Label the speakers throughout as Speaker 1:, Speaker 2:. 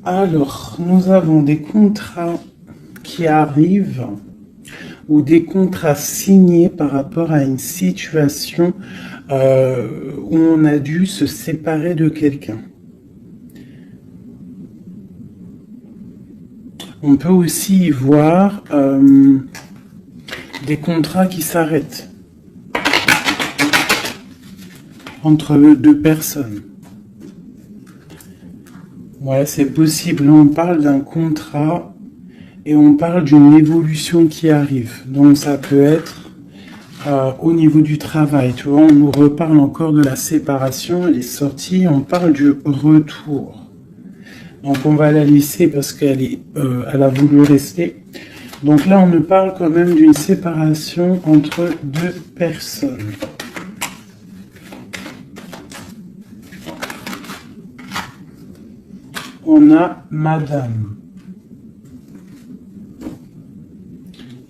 Speaker 1: Alors, nous avons des contrats qui arrivent ou des contrats signés par rapport à une situation où on a dû se séparer de quelqu'un. On peut aussi y voir des contrats qui s'arrêtent entre deux personnes. Ouais, c'est possible. Là, on parle d'un contrat et on parle d'une évolution qui arrive. Donc, ça peut être au niveau du travail. Tu vois, on nous reparle encore de la séparation. Elle est sortie. On parle du retour. Donc, on va la laisser parce elle a voulu rester. Donc là, on nous parle quand même d'une séparation entre deux personnes. On a Madame.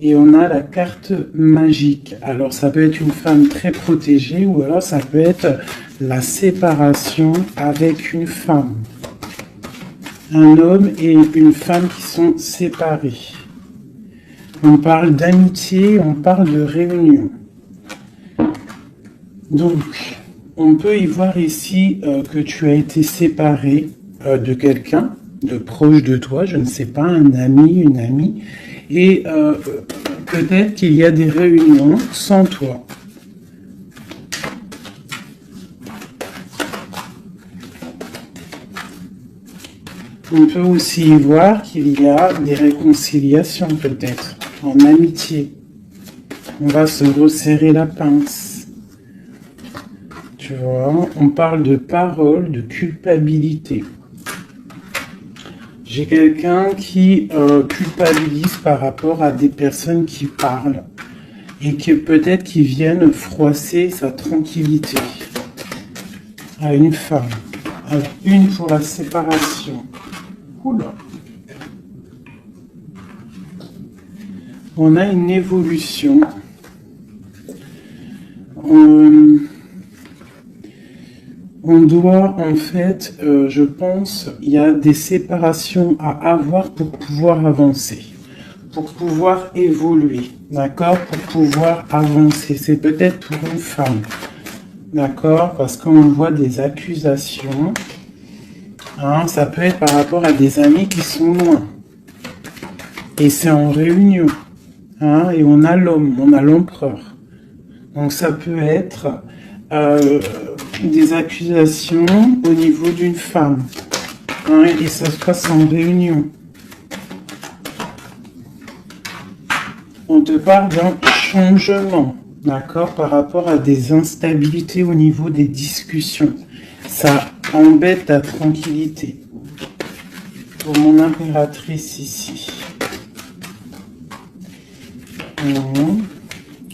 Speaker 1: Et on a la carte magique. Alors, ça peut être une femme très protégée ou alors ça peut être la séparation avec une femme. Un homme et une femme qui sont séparés. On parle d'amitié, on parle de réunion. Donc, on peut y voir ici que tu as été séparé de quelqu'un, de proche de toi, je ne sais pas, un ami, une amie, et peut-être qu'il y a des réunions sans toi. On peut aussi y voir qu'il y a des réconciliations peut-être, en amitié. On va se resserrer la pince. Tu vois, on parle de parole, de culpabilité. J'ai quelqu'un qui culpabilise par rapport à des personnes qui parlent et que peut-être qui viennent froisser sa tranquillité. À une femme. Alors, une pour la séparation. Oula. On a une évolution. On doit, en fait, je pense, il y a des séparations à avoir pour pouvoir avancer, pour pouvoir évoluer, d'accord, pour pouvoir avancer. C'est peut-être pour une femme, d'accord, parce qu'on voit des accusations. Hein, ça peut être par rapport à des amis qui sont loin. Et c'est en réunion. Hein, et on a l'homme, on a l'empereur. Donc ça peut être des accusations au niveau d'une femme. Hein, et ça se passe en réunion. On te parle d'un changement, d'accord, par rapport à des instabilités au niveau des discussions. Ça embête ta tranquillité. Pour mon impératrice ici.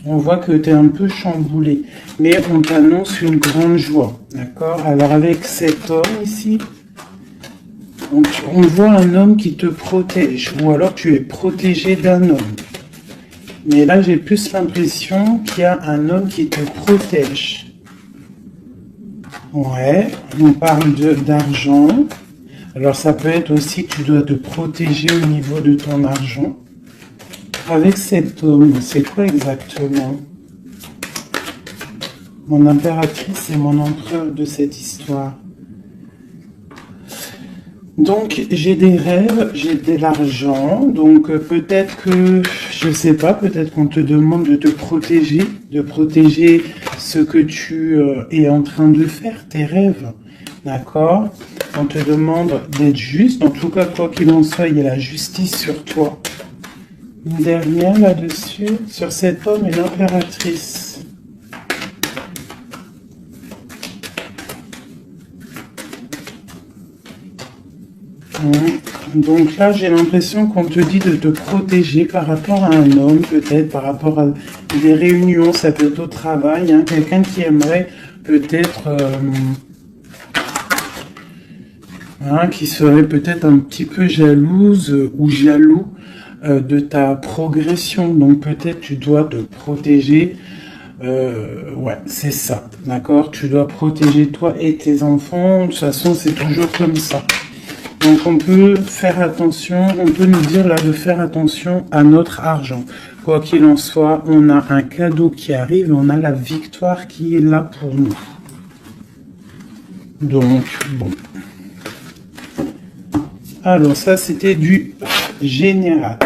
Speaker 1: On voit que tu es un peu chamboulé, mais on t'annonce une grande joie, d'accord? Alors avec cet homme ici, on voit un homme qui te protège, ou alors tu es protégé d'un homme. Mais là, j'ai plus l'impression qu'il y a un homme qui te protège. Ouais, on parle d'argent. Alors ça peut être aussi que tu dois te protéger au niveau de ton argent. Avec cet homme, c'est quoi exactement? Mon impératrice et mon empereur de cette histoire. Donc, j'ai des rêves, j'ai de l'argent, donc peut-être que, je sais pas, peut-être qu'on te demande de protéger ce que tu es en train de faire, tes rêves, d'accord? On te demande d'être juste, en tout cas, quoi qu'il en soit, il y a la justice sur toi. Une dernière là-dessus, sur cet homme et l'impératrice. Donc là, j'ai l'impression qu'on te dit de te protéger par rapport à un homme, peut-être par rapport à des réunions, ça peut être au travail, hein, quelqu'un qui aimerait peut-être, qui serait peut-être un petit peu jalouse ou jaloux de ta progression. Donc peut-être tu dois te protéger. Ouais, c'est ça, d'accord? Tu dois protéger toi et tes enfants. De toute façon, c'est toujours comme ça. Donc on peut faire attention, on peut nous dire là de faire attention à notre argent. Quoi qu'il en soit, on a un cadeau qui arrive et on a la victoire qui est là pour nous. Donc, bon. Alors ça, c'était du général.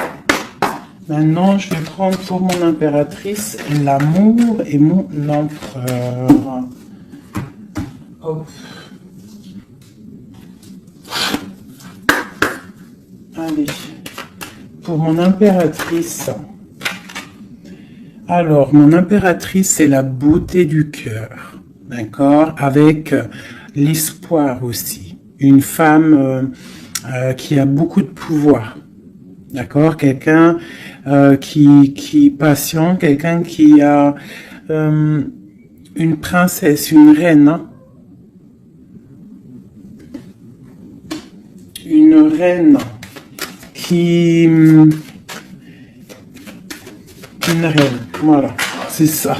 Speaker 1: Maintenant, je vais prendre pour mon impératrice l'amour et mon empereur. Hop. Allez. Pour mon impératrice. Alors, mon impératrice, c'est la beauté du cœur. D'accord? Avec l'espoir aussi. Une femme qui a beaucoup de pouvoir. D'accord? Quelqu'un qui est patient, quelqu'un qui a une princesse, une reine. Hein? Une reine qui... Une reine, voilà, c'est ça.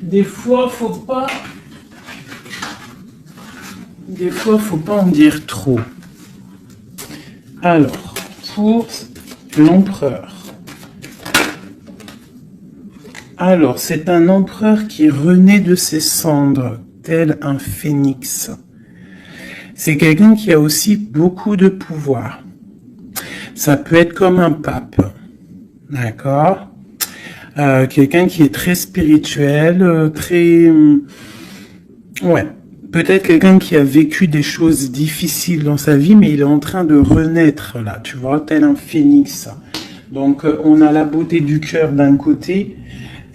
Speaker 1: Des fois, faut pas en dire trop. Alors, pour l'empereur. Alors, c'est un empereur qui renaît de ses cendres, tel un phénix. C'est quelqu'un qui a aussi beaucoup de pouvoir. Ça peut être comme un pape, d'accord? Quelqu'un qui est très spirituel, très... ouais. Peut-être quelqu'un qui a vécu des choses difficiles dans sa vie, mais il est en train de renaître là, tu vois, tel un phénix. Donc, on a la beauté du cœur d'un côté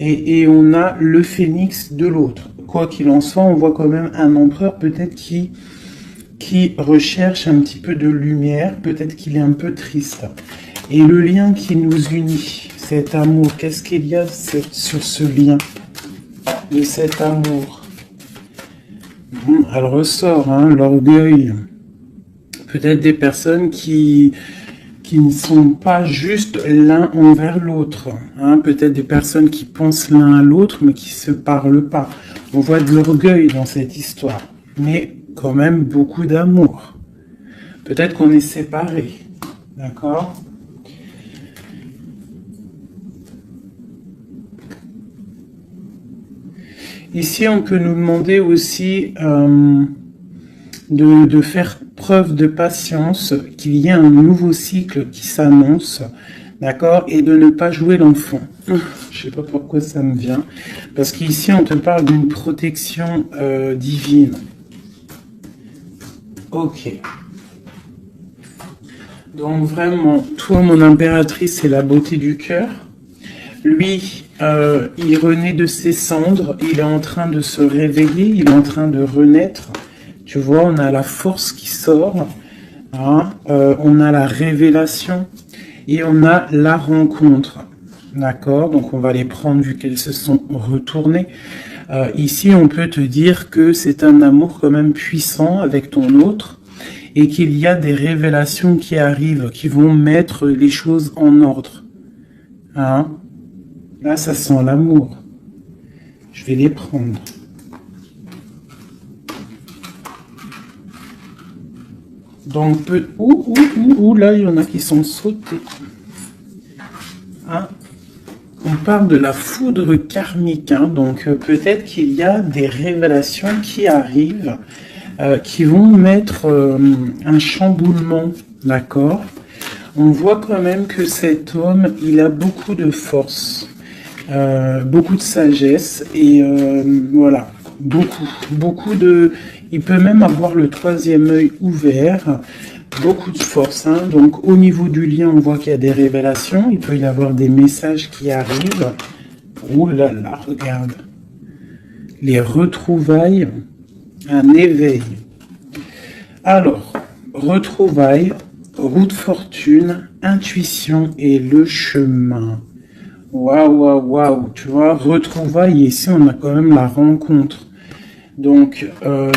Speaker 1: et on a le phénix de l'autre. Quoi qu'il en soit, on voit quand même un empereur peut-être qui recherche un petit peu de lumière, peut-être qu'il est un peu triste. Et le lien qui nous unit, cet amour, qu'est-ce qu'il y a sur ce lien de cet amour? Elle ressort, hein, l'orgueil. Peut-être des personnes qui ne sont pas juste l'un envers l'autre. Hein, peut-être des personnes qui pensent l'un à l'autre, mais qui se parlent pas. On voit de l'orgueil dans cette histoire. Mais quand même beaucoup d'amour. Peut-être qu'on est séparés. D'accord ? Ici, on peut nous demander aussi de faire preuve de patience, qu'il y ait un nouveau cycle qui s'annonce, d'accord, et de ne pas jouer l'enfant. Je sais pas pourquoi ça me vient, parce qu'ici, on te parle d'une protection divine. Ok. Donc vraiment, toi, mon impératrice, c'est la beauté du cœur. Lui, il renaît de ses cendres, il est en train de se réveiller, il est en train de renaître. Tu vois, on a la force qui sort, hein, on a la révélation et on a la rencontre. D'accord? Donc on va les prendre vu qu'elles se sont retournées. Ici, on peut te dire que c'est un amour quand même puissant avec ton autre et qu'il y a des révélations qui arrivent, qui vont mettre les choses en ordre. Hein? Là, ça sent l'amour. Je vais les prendre. Donc, là, il y en a qui sont sautés. Hein? On parle de la foudre karmique. Hein? Donc, peut-être qu'il y a des révélations qui arrivent, qui vont mettre un chamboulement. D'accord? On voit quand même que cet homme, il a beaucoup de force. Beaucoup de sagesse et voilà, beaucoup de... Il peut même avoir le troisième œil ouvert, beaucoup de force. Hein. Donc au niveau du lien, on voit qu'il y a des révélations, il peut y avoir des messages qui arrivent. Oh là là, regarde. Les retrouvailles, un éveil. Alors, retrouvailles, roue de fortune, intuition et le chemin. Waouh, tu vois, retrouvailles, ici on a quand même la rencontre. Donc,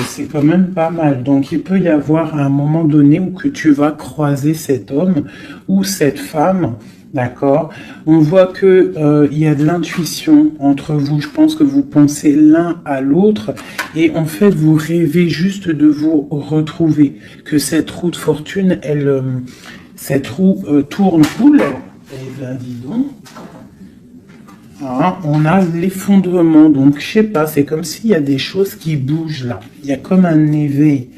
Speaker 1: c'est quand même pas mal. Donc, il peut y avoir un moment donné où que tu vas croiser cet homme ou cette femme D'accord? On voit que il y a de l'intuition entre vous. Je pense que vous pensez l'un à l'autre et en fait vous rêvez juste de vous retrouver. Que cette roue de fortune, cette roue tourne. Oula, eh ben dis donc. Hein, on a l'effondrement. Donc je sais pas, c'est comme s'il y a des choses qui bougent là. Il y a comme un éveil.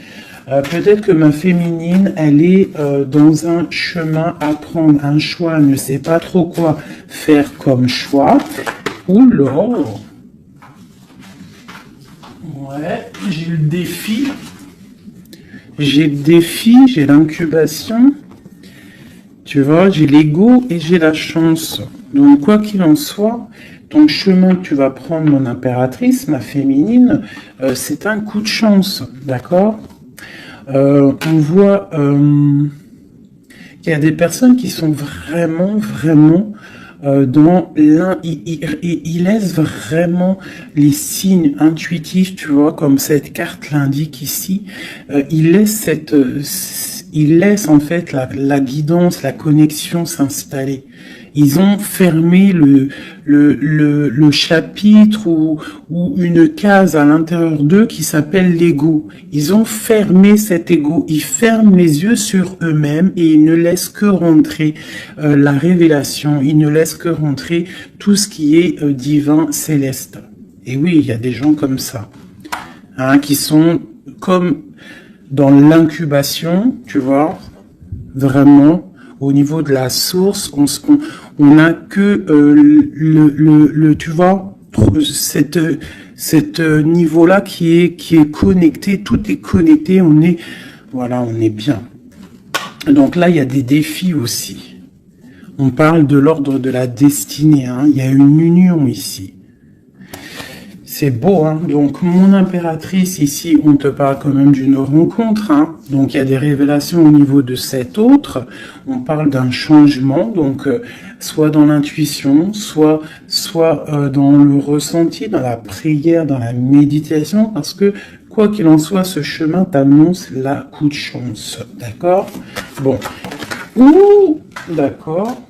Speaker 1: Peut-être que ma féminine, elle est dans un chemin à prendre, un choix, elle ne sait pas trop quoi faire comme choix. Oula! Ouais, j'ai le défi. J'ai le défi, j'ai l'incubation. Tu vois, j'ai l'ego et j'ai la chance. Donc, quoi qu'il en soit, ton chemin que tu vas prendre, mon impératrice, ma féminine, c'est un coup de chance, d'accord? On voit qu'il y a des personnes qui sont vraiment dans l'un, ils laissent vraiment les signes intuitifs, tu vois, comme cette carte l'indique ici. Ils laissent en fait la guidance, la connexion s'installer. Ils ont fermé le chapitre ou une case à l'intérieur d'eux qui s'appelle l'ego. Ils ont fermé cet ego. Ils ferment les yeux sur eux-mêmes et ils ne laissent que rentrer la révélation. Ils ne laissent que rentrer tout ce qui est divin, céleste. Et oui, il y a des gens comme ça, hein, qui sont comme dans l'incubation, tu vois, vraiment. Au niveau de la source, on n'a que tu vois, cette niveau-là qui est connecté, tout est connecté, on est bien. Donc là, il y a des défis aussi. On parle de l'ordre de la destinée, hein. Il y a une union ici. C'est beau, hein. Donc, mon impératrice, ici, on te parle quand même d'une rencontre, hein. Donc, il y a des révélations au niveau de cet autre. On parle d'un changement, donc, soit dans l'intuition, soit dans le ressenti, dans la prière, dans la méditation, parce que, quoi qu'il en soit, ce chemin t'annonce la coup de chance. D'accord? Bon. Ouh, d'accord.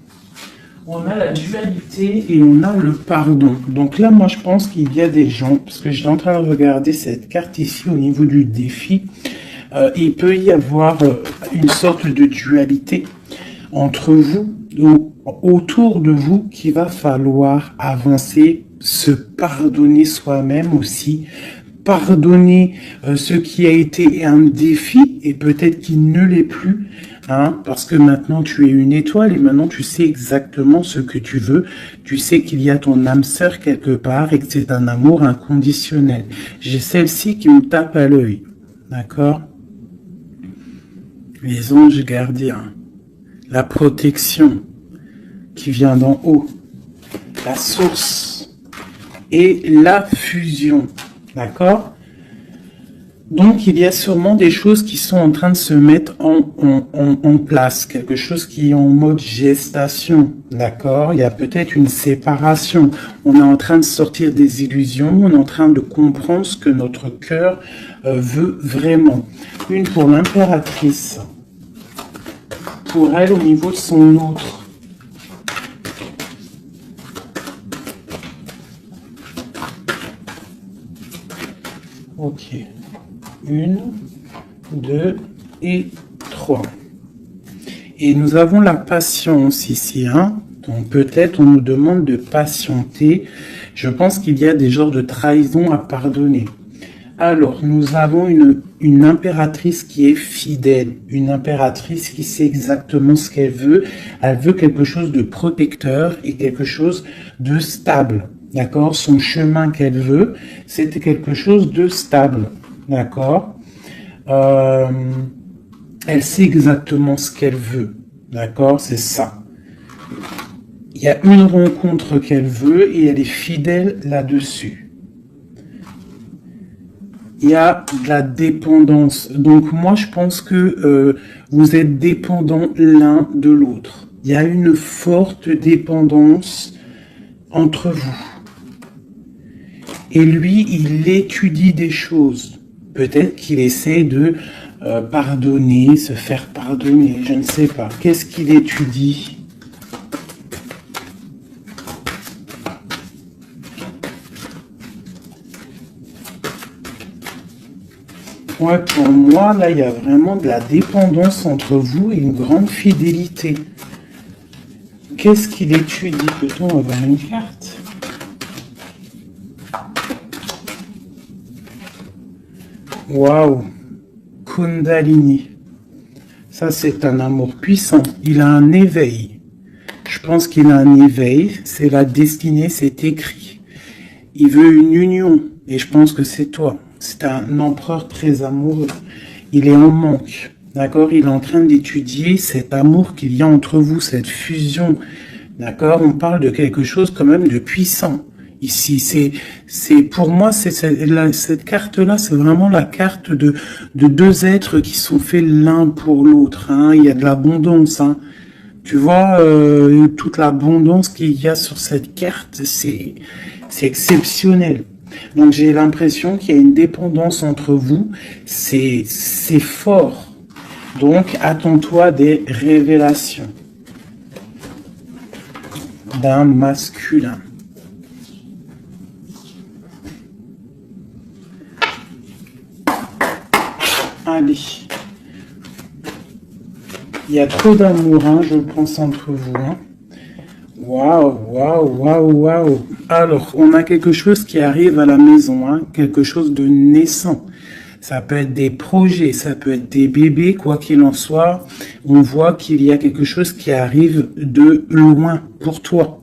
Speaker 1: On a la dualité et on a le pardon. Donc là, moi, je pense qu'il y a des gens, parce que j'étais en train de regarder cette carte ici au niveau du défi, il peut y avoir une sorte de dualité entre vous, ou autour de vous, qu'il va falloir avancer, se pardonner soi-même aussi, pardonner ce qui a été un défi et peut-être qu'il ne l'est plus, hein, parce que maintenant tu es une étoile et maintenant tu sais exactement ce que tu veux, tu sais qu'il y a ton âme sœur quelque part et que c'est un amour inconditionnel. J'ai celle-ci qui me tape à l'œil, d'accord? Les anges gardiens, la protection qui vient d'en haut, la source et la fusion. D'accord? Donc, il y a sûrement des choses qui sont en train de se mettre en place. Quelque chose qui est en mode gestation. D'accord? Il y a peut-être une séparation. On est en train de sortir des illusions. On est en train de comprendre ce que notre cœur veut vraiment. Une pour l'impératrice. Pour elle, au niveau de son autre. Ok. 1, 2 et 3. Et nous avons la patience ici, hein. Donc peut-être on nous demande de patienter. Je pense qu'il y a des genres de trahison à pardonner. Alors, nous avons une impératrice qui est fidèle, une impératrice qui sait exactement ce qu'elle veut. Elle veut quelque chose de protecteur et quelque chose de stable. D'accord? Son chemin qu'elle veut, c'était quelque chose de stable. D'accord? Elle sait exactement ce qu'elle veut. D'accord? C'est ça. Il y a une rencontre qu'elle veut et elle est fidèle là-dessus. Il y a de la dépendance. Donc moi, je pense que vous êtes dépendants l'un de l'autre. Il y a une forte dépendance entre vous. Et lui, il étudie des choses. Peut-être qu'il essaie de pardonner, se faire pardonner. Je ne sais pas. Qu'est-ce qu'il étudie? Ouais, pour moi, là, il y a vraiment de la dépendance entre vous et une grande fidélité. Qu'est-ce qu'il étudie? Peut-on avoir une carte? Waouh! Kundalini. Ça, c'est un amour puissant. Il a un éveil. Je pense qu'il a un éveil. C'est la destinée, c'est écrit. Il veut une union. Et je pense que c'est toi. C'est un empereur très amoureux. Il est en manque. D'accord? Il est en train d'étudier cet amour qu'il y a entre vous, cette fusion. D'accord? On parle de quelque chose quand même de puissant. Ici, c'est pour moi, cette carte-là, c'est vraiment la carte de deux êtres qui sont faits l'un pour l'autre. Hein. Il y a de l'abondance. Hein. Tu vois, toute l'abondance qu'il y a sur cette carte, c'est exceptionnel. Donc j'ai l'impression qu'il y a une dépendance entre vous. C'est fort. Donc attends-toi des révélations d'un masculin. Allez. Il y a trop d'amour, hein, je pense, entre vous. Hein. Waouh, waouh, waouh, waouh. Alors, on a quelque chose qui arrive à la maison, hein, quelque chose de naissant. Ça peut être des projets, ça peut être des bébés, quoi qu'il en soit. On voit qu'il y a quelque chose qui arrive de loin pour toi.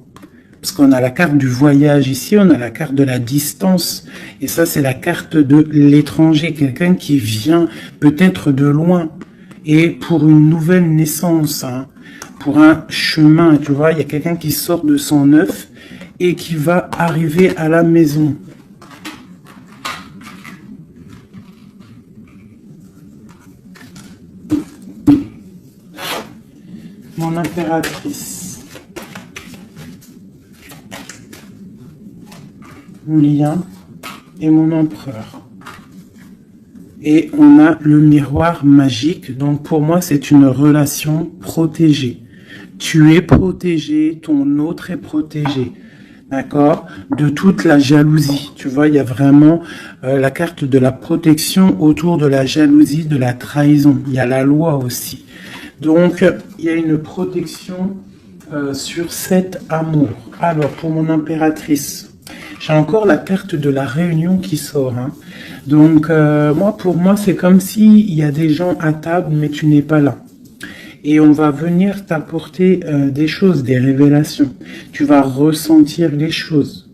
Speaker 1: Parce qu'on a la carte du voyage ici, on a la carte de la distance. Et ça, c'est la carte de l'étranger, quelqu'un qui vient peut-être de loin. Et pour une nouvelle naissance, hein, pour un chemin, tu vois, il y a quelqu'un qui sort de son œuf et qui va arriver à la maison. Mon impératrice. Mon lien et mon empereur. Et on a le miroir magique. Donc pour moi, c'est une relation protégée. Tu es protégé, ton autre est protégé. D'accord? De toute la jalousie. Tu vois, il y a vraiment la carte de la protection autour de la jalousie, de la trahison. Il y a la loi aussi. Donc, il y a une protection sur cet amour. Alors, pour mon impératrice, j'ai encore la carte de la réunion qui sort. Hein. Donc, pour moi, c'est comme s'il y a des gens à table, mais tu n'es pas là. Et on va venir t'apporter des choses, des révélations. Tu vas ressentir les choses.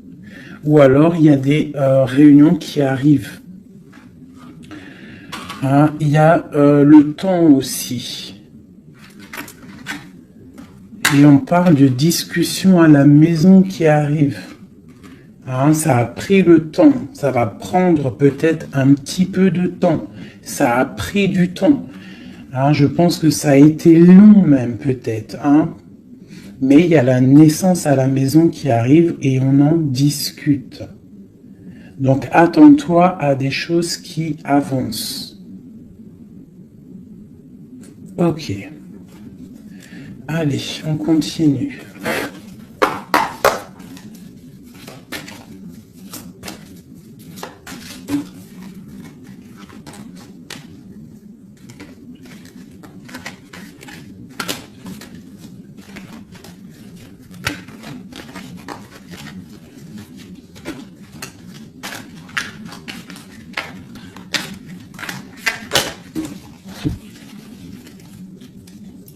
Speaker 1: Ou alors, il y a des réunions qui arrivent. Hein, il y a le temps aussi. Et on parle de discussion à la maison qui arrive. Hein, ça a pris le temps. Ça va prendre peut-être un petit peu de temps. Ça a pris du temps. Hein, je pense que ça a été long même peut-être. Hein. Mais il y a la naissance à la maison qui arrive et on en discute. Donc attends-toi à des choses qui avancent. Ok. Allez, on continue.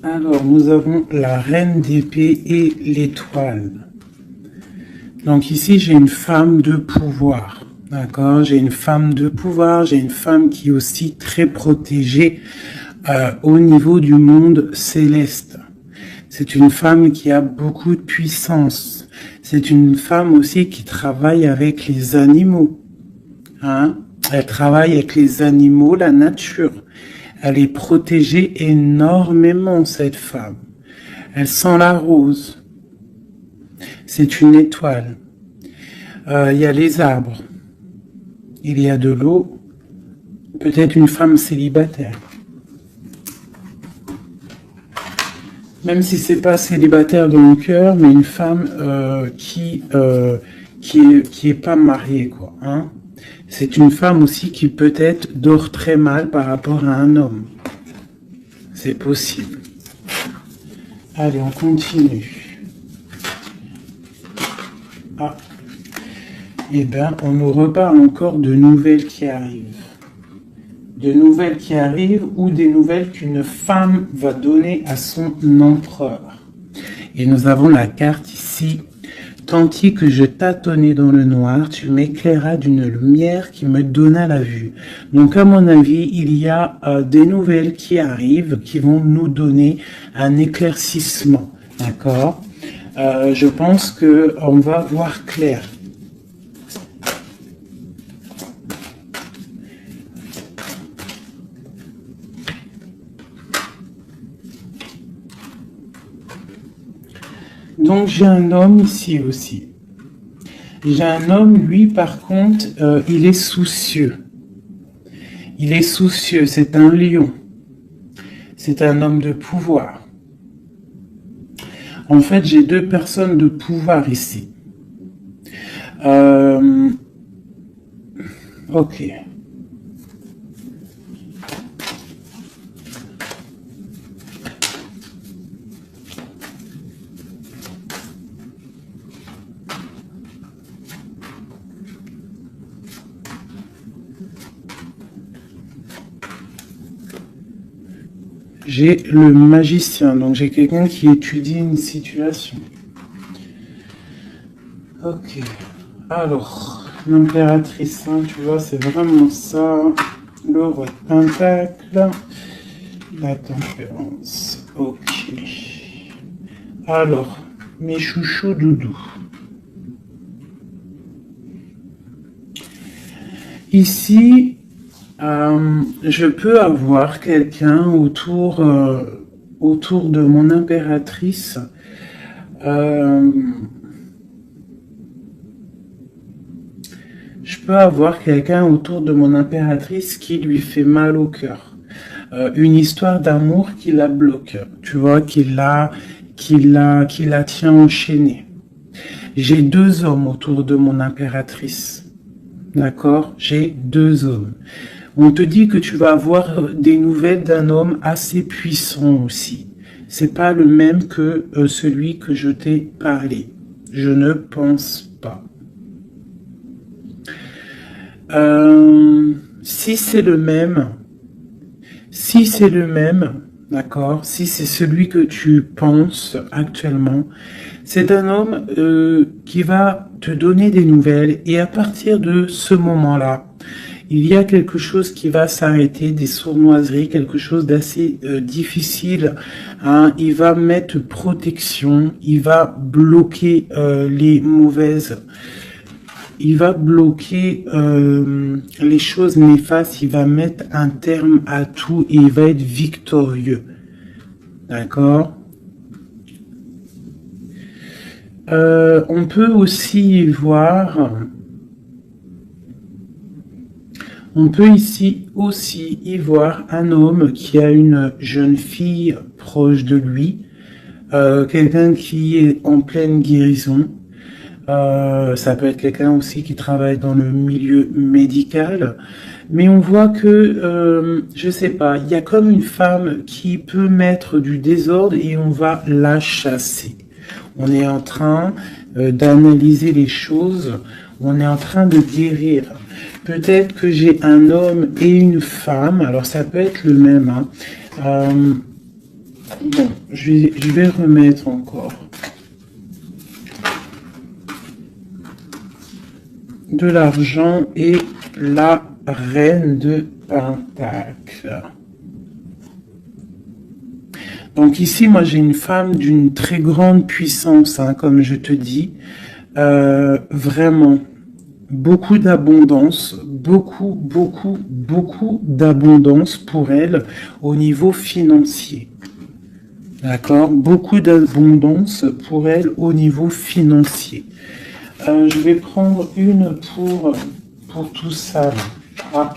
Speaker 1: Alors, nous avons la reine d'épée et l'étoile. Donc ici, j'ai une femme de pouvoir. D'accord? J'ai une femme de pouvoir, j'ai une femme qui est aussi très protégée au niveau du monde céleste. C'est une femme qui a beaucoup de puissance. C'est une femme aussi qui travaille avec les animaux. Hein? Elle travaille avec les animaux, la nature. Elle est protégée énormément, cette femme. Elle sent la rose. C'est une étoile. Il y a les arbres. Il y a de l'eau. Peut-être une femme célibataire. Même si c'est pas célibataire dans le cœur, mais une femme qui est pas mariée, quoi. Hein. C'est une femme aussi qui peut-être dort très mal par rapport à un homme. C'est possible. Allez, on continue. Ah. Eh bien, on nous reparle encore de nouvelles qui arrivent. De nouvelles qui arrivent ou des nouvelles qu'une femme va donner à son empereur. Et nous avons la carte ici. Tandis que je tâtonnais dans le noir, tu m'éclairas d'une lumière qui me donna la vue. Donc, à mon avis, il y a des nouvelles qui arrivent, qui vont nous donner un éclaircissement. D'accord? Je pense que on va voir clair. Donc, j'ai un homme ici aussi. J'ai un homme, lui, par contre, il est soucieux. Il est soucieux, c'est un lion. C'est un homme de pouvoir. En fait, j'ai deux personnes de pouvoir ici. Ok. J'ai le magicien, donc j'ai quelqu'un qui étudie une situation. Ok. Alors, l'impératrice, hein, tu vois, c'est vraiment ça. Le roi de pentacle. La tempérance. Ok. Alors, mes chouchous doudous. Ici, je peux avoir quelqu'un autour de mon impératrice. Je peux avoir quelqu'un autour de mon impératrice qui lui fait mal au cœur. Une histoire d'amour qui la bloque, tu vois, qui la tient enchaînée. J'ai deux hommes autour de mon impératrice. D'accord? J'ai deux hommes. On te dit que tu vas avoir des nouvelles d'un homme assez puissant aussi. C'est pas le même que celui que je t'ai parlé. Je ne pense pas. Si c'est le même, d'accord, si c'est celui que tu penses actuellement, c'est un homme qui va te donner des nouvelles et à partir de ce moment-là, il y a quelque chose qui va s'arrêter, des sournoiseries, quelque chose d'assez difficile. Hein. Il va mettre protection, il va bloquer les mauvaises. Il va bloquer les choses néfastes, il va mettre un terme à tout et il va être victorieux. D'accord? On peut aussi voir... On peut ici aussi y voir un homme qui a une jeune fille proche de lui, quelqu'un qui est en pleine guérison. Ça peut être quelqu'un aussi qui travaille dans le milieu médical. Mais on voit que, je sais pas, il y a comme une femme qui peut mettre du désordre et on va la chasser. On est en train d'analyser les choses, on est en train de guérir. Peut-être que j'ai un homme et une femme, alors ça peut être le même. Hein. Bon, je vais remettre encore. De l'argent et la reine de Pentacle. Donc ici, moi j'ai une femme d'une très grande puissance, hein, comme je te dis. Vraiment. Beaucoup d'abondance, beaucoup d'abondance pour elle au niveau financier. D'accord? Beaucoup d'abondance pour elle au niveau financier. Je vais prendre une pour tout ça. Ah.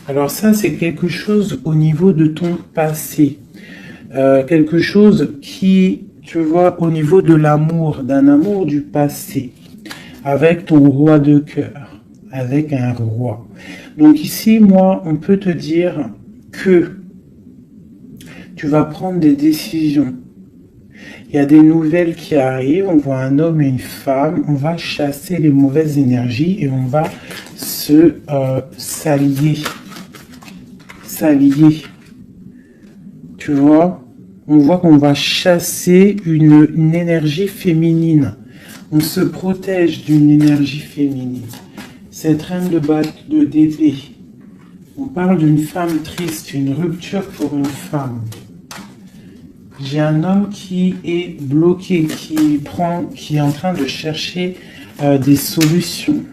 Speaker 1: Alors ça, c'est quelque chose au niveau de ton passé. Quelque chose qui, tu vois, au niveau de l'amour, d'un amour du passé. Avec ton roi de cœur. avec un roi. Donc ici, moi, on peut te dire que tu vas prendre des décisions. Il y a des nouvelles qui arrivent, on voit un homme et une femme, on va chasser les mauvaises énergies et on va se s'allier. S'allier. Tu vois, on voit qu'on va chasser une énergie féminine. On se protège d'une énergie féminine. Cette reine de d'épée. On parle d'une femme triste, une rupture pour une femme. J'ai un homme qui est bloqué, qui est en train de chercher des solutions.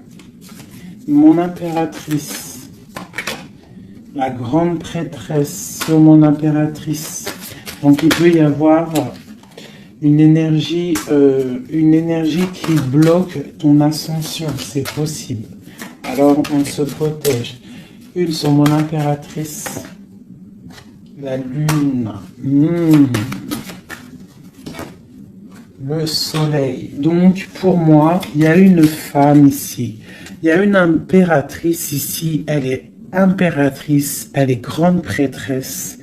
Speaker 1: Mon impératrice, la grande prêtresse sur mon impératrice. Donc il peut y avoir une énergie qui bloque ton ascension, c'est possible. Alors on se protège. Une sur mon impératrice. La lune, le soleil. Donc, pour moi, il y a une femme ici. Il y a une impératrice ici. Elle est impératrice. Elle est grande prêtresse.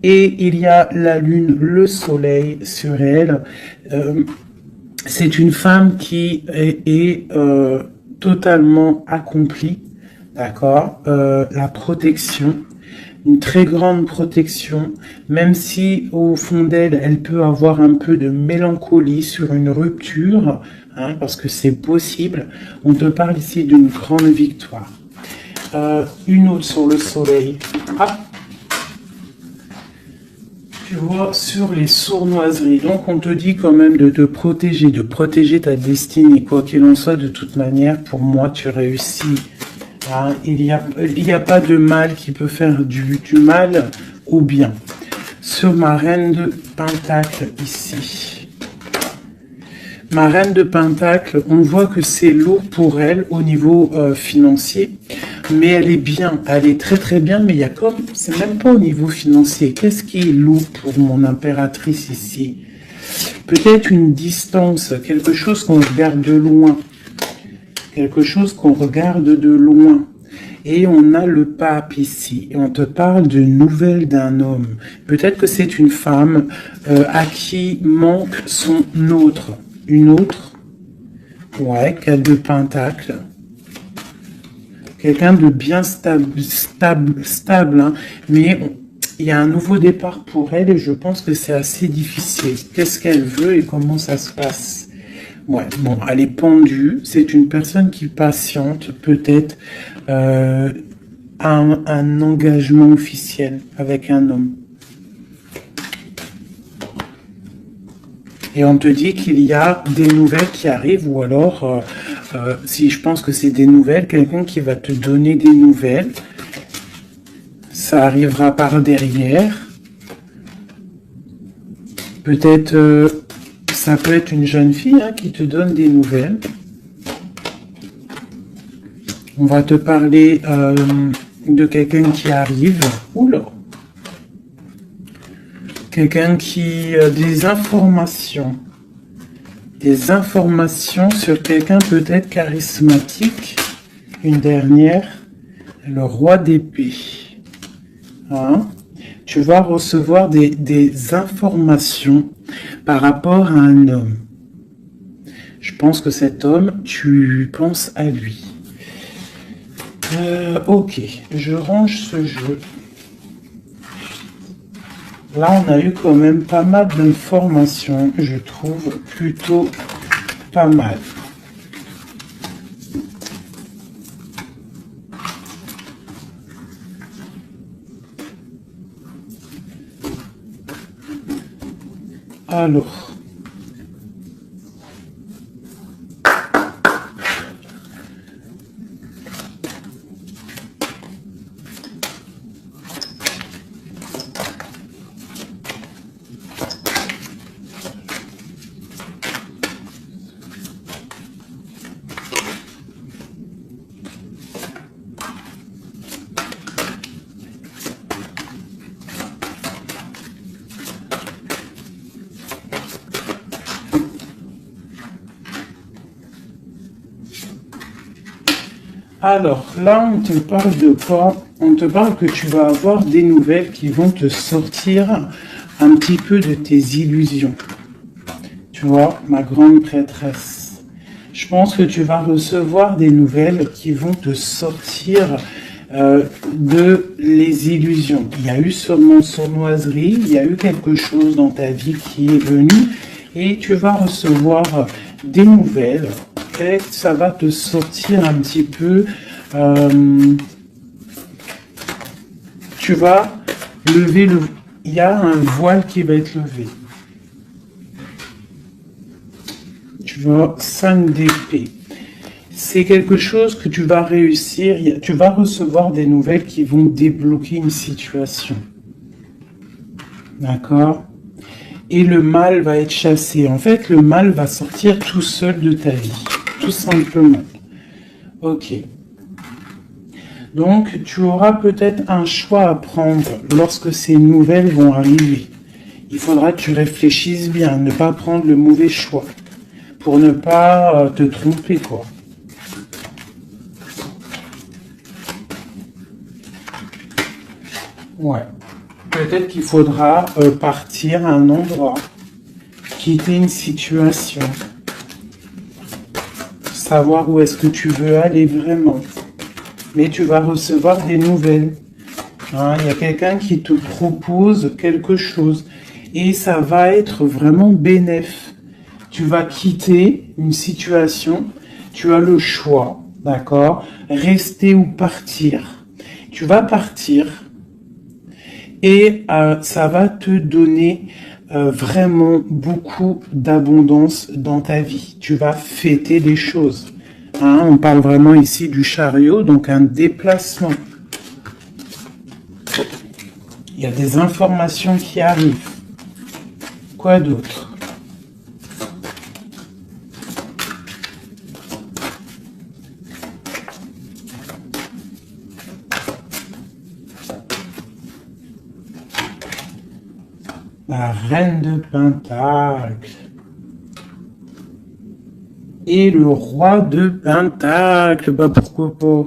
Speaker 1: Et il y a la lune, le soleil sur elle. C'est une femme qui est totalement accomplie. D'accord, la protection. Une très grande protection, même si au fond d'elle, elle peut avoir un peu de mélancolie sur une rupture, hein, parce que c'est possible. On te parle ici d'une grande victoire. Une autre sur le soleil. Ah, tu vois, sur les sournoiseries. Donc on te dit quand même de te protéger, de protéger ta destinée. Quoi qu'il en soit, de toute manière, pour moi, tu réussis. Ah, il n'y a pas de mal qui peut faire du mal au bien. Sur ma reine de Pentacle ici. Ma reine de Pentacle, on voit que c'est lourd pour elle au niveau financier. Mais elle est bien, elle est très très bien, mais il y a comme, c'est même pas au niveau financier. Qu'est-ce qui est lourd pour mon impératrice ici? Peut-être une distance, quelque chose qu'on regarde de loin. Quelque chose qu'on regarde de loin. Et on a le pape ici. Et on te parle de nouvelles d'un homme. Peut-être que c'est une femme à qui manque son autre. Une autre. Ouais, quelle de pentacle. Quelqu'un de bien stable hein. Mais il y a un nouveau départ pour elle et je pense que c'est assez difficile. Qu'est-ce qu'elle veut et comment ça se passe? Ouais, bon, elle est pendue. C'est une personne qui patiente, peut-être un engagement officiel avec un homme. Et on te dit qu'il y a des nouvelles qui arrivent, ou alors, si je pense que c'est des nouvelles, quelqu'un qui va te donner des nouvelles. Ça arrivera par derrière. Peut-être... ça peut être une jeune fille hein, qui te donne des nouvelles. On va te parler de quelqu'un qui arrive. Oula. Quelqu'un qui a des informations. Des informations sur quelqu'un peut-être charismatique. Une dernière. Le roi d'épée. Hein? Tu vas recevoir des informations par rapport à un homme. Je pense que cet homme, tu penses à lui. Ok, je range ce jeu. Là, on a eu quand même pas mal d'informations. Je trouve plutôt pas mal. Alors... Alors, là, on te parle de quoi? On te parle que tu vas avoir des nouvelles qui vont te sortir un petit peu de tes illusions. Tu vois, ma grande prêtresse. Je pense que tu vas recevoir des nouvelles qui vont te sortir de les illusions. Il y a eu sûrement sournoiserie, il y a eu quelque chose dans ta vie qui est venu et tu vas recevoir des nouvelles. Et ça va te sortir un petit peu. Tu vas lever le... Il y a un voile qui va être levé. Tu vois, 5 d'épée. C'est quelque chose que tu vas réussir. Tu vas recevoir des nouvelles qui vont débloquer une situation. D'accord? Et le mal va être chassé. En fait, le mal va sortir tout seul de ta vie. Tout simplement. Ok. Donc, tu auras peut-être un choix à prendre lorsque ces nouvelles vont arriver. Il faudra que tu réfléchisses bien, ne pas prendre le mauvais choix. Pour ne pas te tromper, quoi. Ouais. Peut-être qu'il faudra partir à un endroit, quitter une situation, savoir où est-ce que tu veux aller vraiment. Mais tu vas recevoir des nouvelles. Hein, il y a quelqu'un qui te propose quelque chose et ça va être vraiment bénéf. Tu vas quitter une situation, tu as le choix, d'accord? Rester ou partir. Tu vas partir et ça va te donner vraiment beaucoup d'abondance dans ta vie. Tu vas fêter des choses. Hein, on parle vraiment ici du chariot, donc un déplacement. Il y a des informations qui arrivent. Quoi d'autre? La reine de Pentacle. Et le roi de Pentacle. Bah pourquoi pas?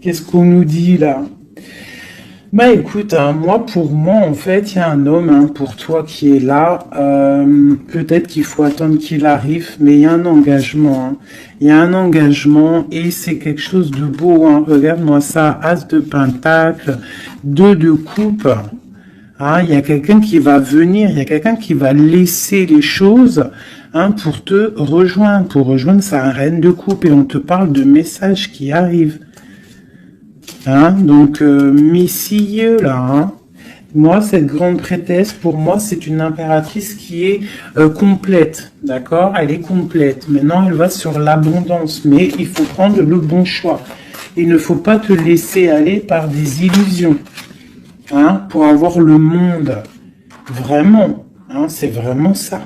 Speaker 1: Qu'est-ce qu'on nous dit là? Bah écoute, hein, pour moi, en fait, il y a un homme pour toi qui est là. Peut-être qu'il faut attendre qu'il arrive, mais il y a un engagement. Hein. Il y a un engagement et c'est quelque chose de beau. Hein. Regarde-moi ça, As de Pentacle, 2 de coupe. Hein, il y a quelqu'un qui va venir, il y a quelqu'un qui va laisser les choses pour te rejoindre, pour rejoindre sa reine de coupe. Et on te parle de messages qui arrivent. Donc, messieurs, là, moi, cette grande prêtresse, pour moi, c'est une impératrice qui est complète, d'accord? Elle est complète. Maintenant, elle va sur l'abondance, mais il faut prendre le bon choix. Il ne faut pas te laisser aller par des illusions. Pour avoir le monde. Vraiment. C'est vraiment ça.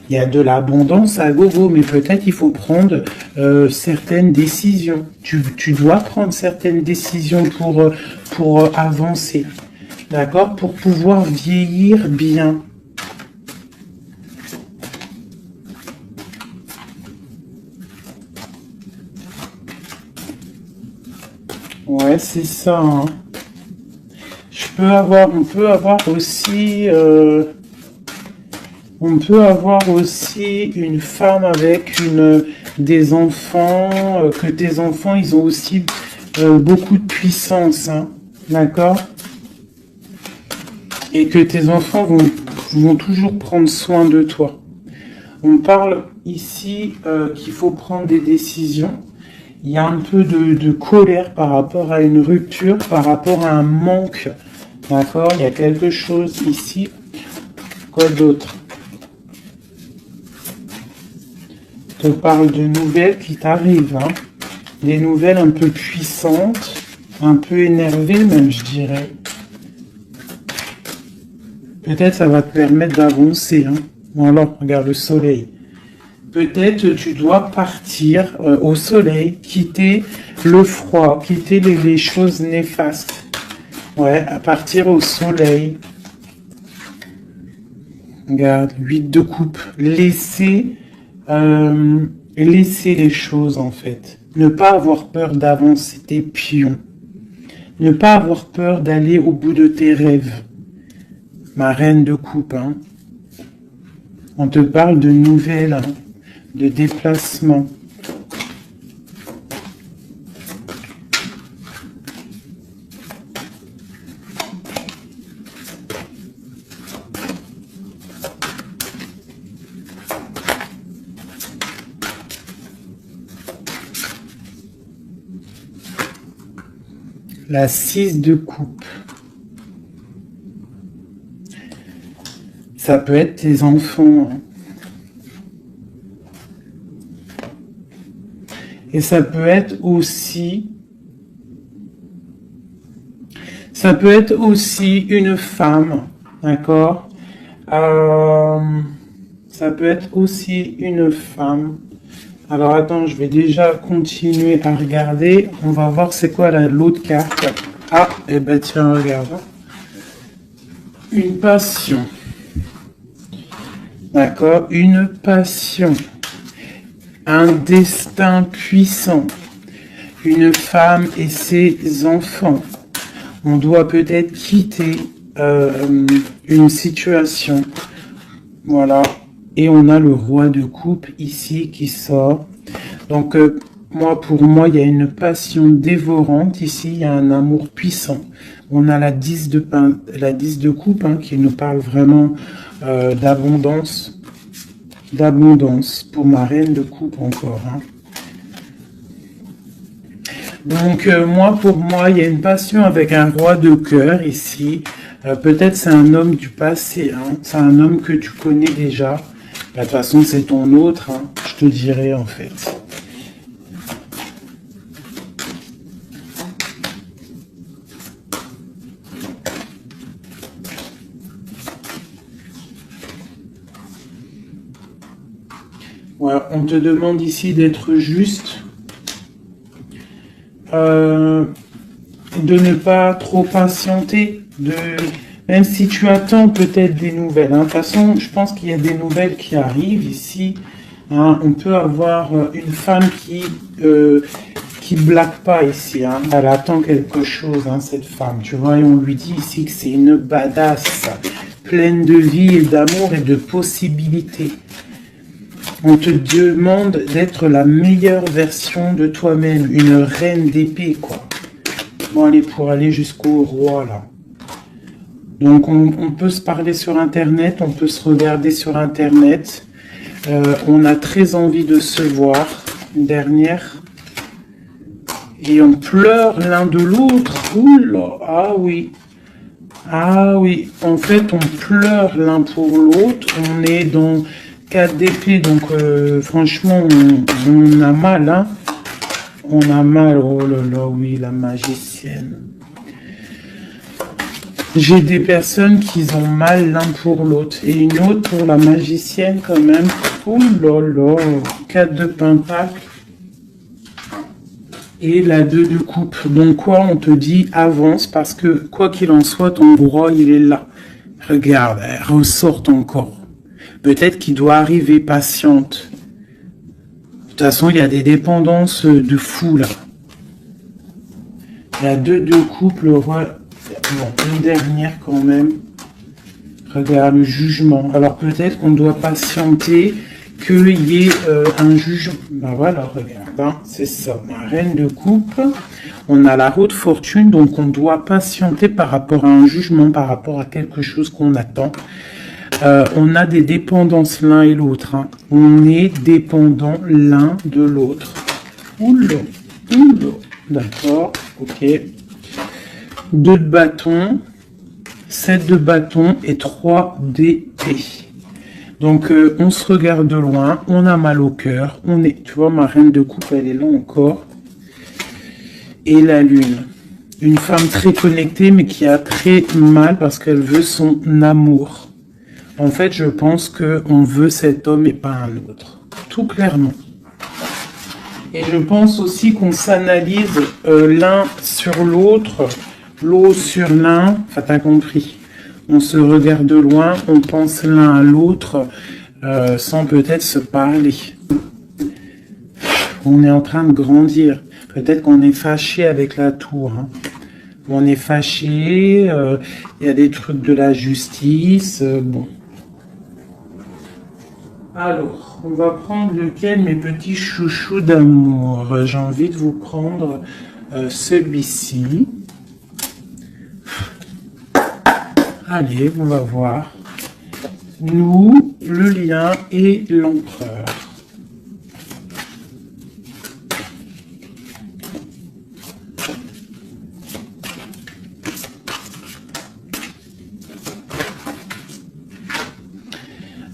Speaker 1: Il y a de l'abondance à gogo, mais peut-être il faut prendre certaines décisions. Tu dois prendre certaines décisions pour avancer. D'accord? Pour pouvoir vieillir bien. Ouais, c'est ça, hein. On peut avoir aussi une femme avec des enfants, que tes enfants, ils ont aussi beaucoup de puissance, d'accord? Et que tes enfants vont toujours prendre soin de toi. On parle ici qu'il faut prendre des décisions. Il y a un peu de colère par rapport à une rupture, par rapport à un manque. D'accord? Il y a quelque chose ici. Quoi d'autre? Je te parle de nouvelles qui t'arrivent. Des nouvelles un peu puissantes, un peu énervées même, je dirais. Peut-être ça va te permettre d'avancer. Voilà, regarde le soleil. Peut-être tu dois partir au soleil, quitter le froid, quitter les choses néfastes. Ouais, à partir au soleil. Regarde, 8 de coupe. Laisser les choses, en fait. Ne pas avoir peur d'avancer tes pions. Ne pas avoir peur d'aller au bout de tes rêves. Ma reine de coupe, hein. On te parle de nouvelles, hein, de déplacements. La 6 de coupe. Ça peut être tes enfants. Hein. Et ça peut être aussi une femme, d'accord? Ça peut être aussi une femme. Alors attends, je vais déjà continuer à regarder. On va voir c'est quoi l'autre carte. Ah, et ben tiens, regarde. Une passion. D'accord, une passion. Un destin puissant. Une femme et ses enfants. On doit peut-être quitter une situation. Voilà. Et on a le roi de coupe ici qui sort. Donc, pour moi, il y a une passion dévorante. Ici, il y a un amour puissant. On a la 10 de coupe hein, qui nous parle vraiment d'abondance. D'abondance pour ma reine de coupe encore. Hein. Donc, pour moi, il y a une passion avec un roi de cœur ici. Peut-être c'est un homme du passé. Hein. C'est un homme que tu connais déjà. De toute façon, c'est ton autre, hein, je te dirais en fait. Voilà, on te demande ici d'être juste, de ne pas trop patienter, même si tu attends peut-être des nouvelles. Hein. De toute façon, je pense qu'il y a des nouvelles qui arrivent ici. Hein. On peut avoir une femme qui blague pas ici. Hein. Elle attend quelque chose, hein, cette femme. Tu vois, et on lui dit ici que c'est une badass, pleine de vie et d'amour et de possibilités. On te demande d'être la meilleure version de toi-même. Une reine d'épée, quoi. Bon, allez, pour aller jusqu'au roi, là. Donc, on peut se parler sur Internet, on peut se regarder sur Internet. On a très envie de se voir. Une dernière. Et on pleure l'un de l'autre. Oula, ah oui. Ah oui, en fait, on pleure l'un pour l'autre. On est dans 4 d'épée, donc franchement, on a mal. Hein. On a mal. Oh là là, oui, la magicienne. J'ai des personnes qui ont mal l'un pour l'autre. Et une autre pour la magicienne quand même. Oh là là. 4 de pentacle. Et la 2 de coupe. Donc quoi, on te dit avance parce que quoi qu'il en soit, ton roi, il est là. Regarde, elle ressort encore. Peut-être qu'il doit arriver patiente. De toute façon, il y a des dépendances de fou là. La 2 de coupe, le roi... Bon, une dernière quand même. Regarde, le jugement. Alors peut-être qu'on doit patienter qu'il y ait un jugement. Ben voilà, regarde, hein, c'est ça. La reine de coupe. On a la haute fortune, donc on doit patienter par rapport à un jugement, par rapport à quelque chose qu'on attend. On a des dépendances l'un et l'autre. Hein. On est dépendant l'un de l'autre. Oula, oula. D'accord, ok. 2 de bâton, 7 de bâton et 3 d'épée. Donc, on se regarde de loin, on a mal au cœur, on est, tu vois, ma reine de coupe, elle est là encore. Et la lune. Une femme très connectée, mais qui a très mal parce qu'elle veut son amour. En fait, je pense qu'on veut cet homme et pas un autre. Tout clairement. Et je pense aussi qu'on s'analyse l'un sur l'autre, l'autre sur l'un. Enfin, t'as compris. On se regarde de loin, on pense l'un à l'autre sans peut-être se parler. On est en train de grandir. Peut-être qu'on est fâché avec la tour. Hein. On est fâché, il y a des trucs de la justice, bon. Alors, on va prendre lequel, mes petits chouchous d'amour? J'ai envie de vous prendre celui-ci. Allez, on va voir. Nous, le lien et l'empereur.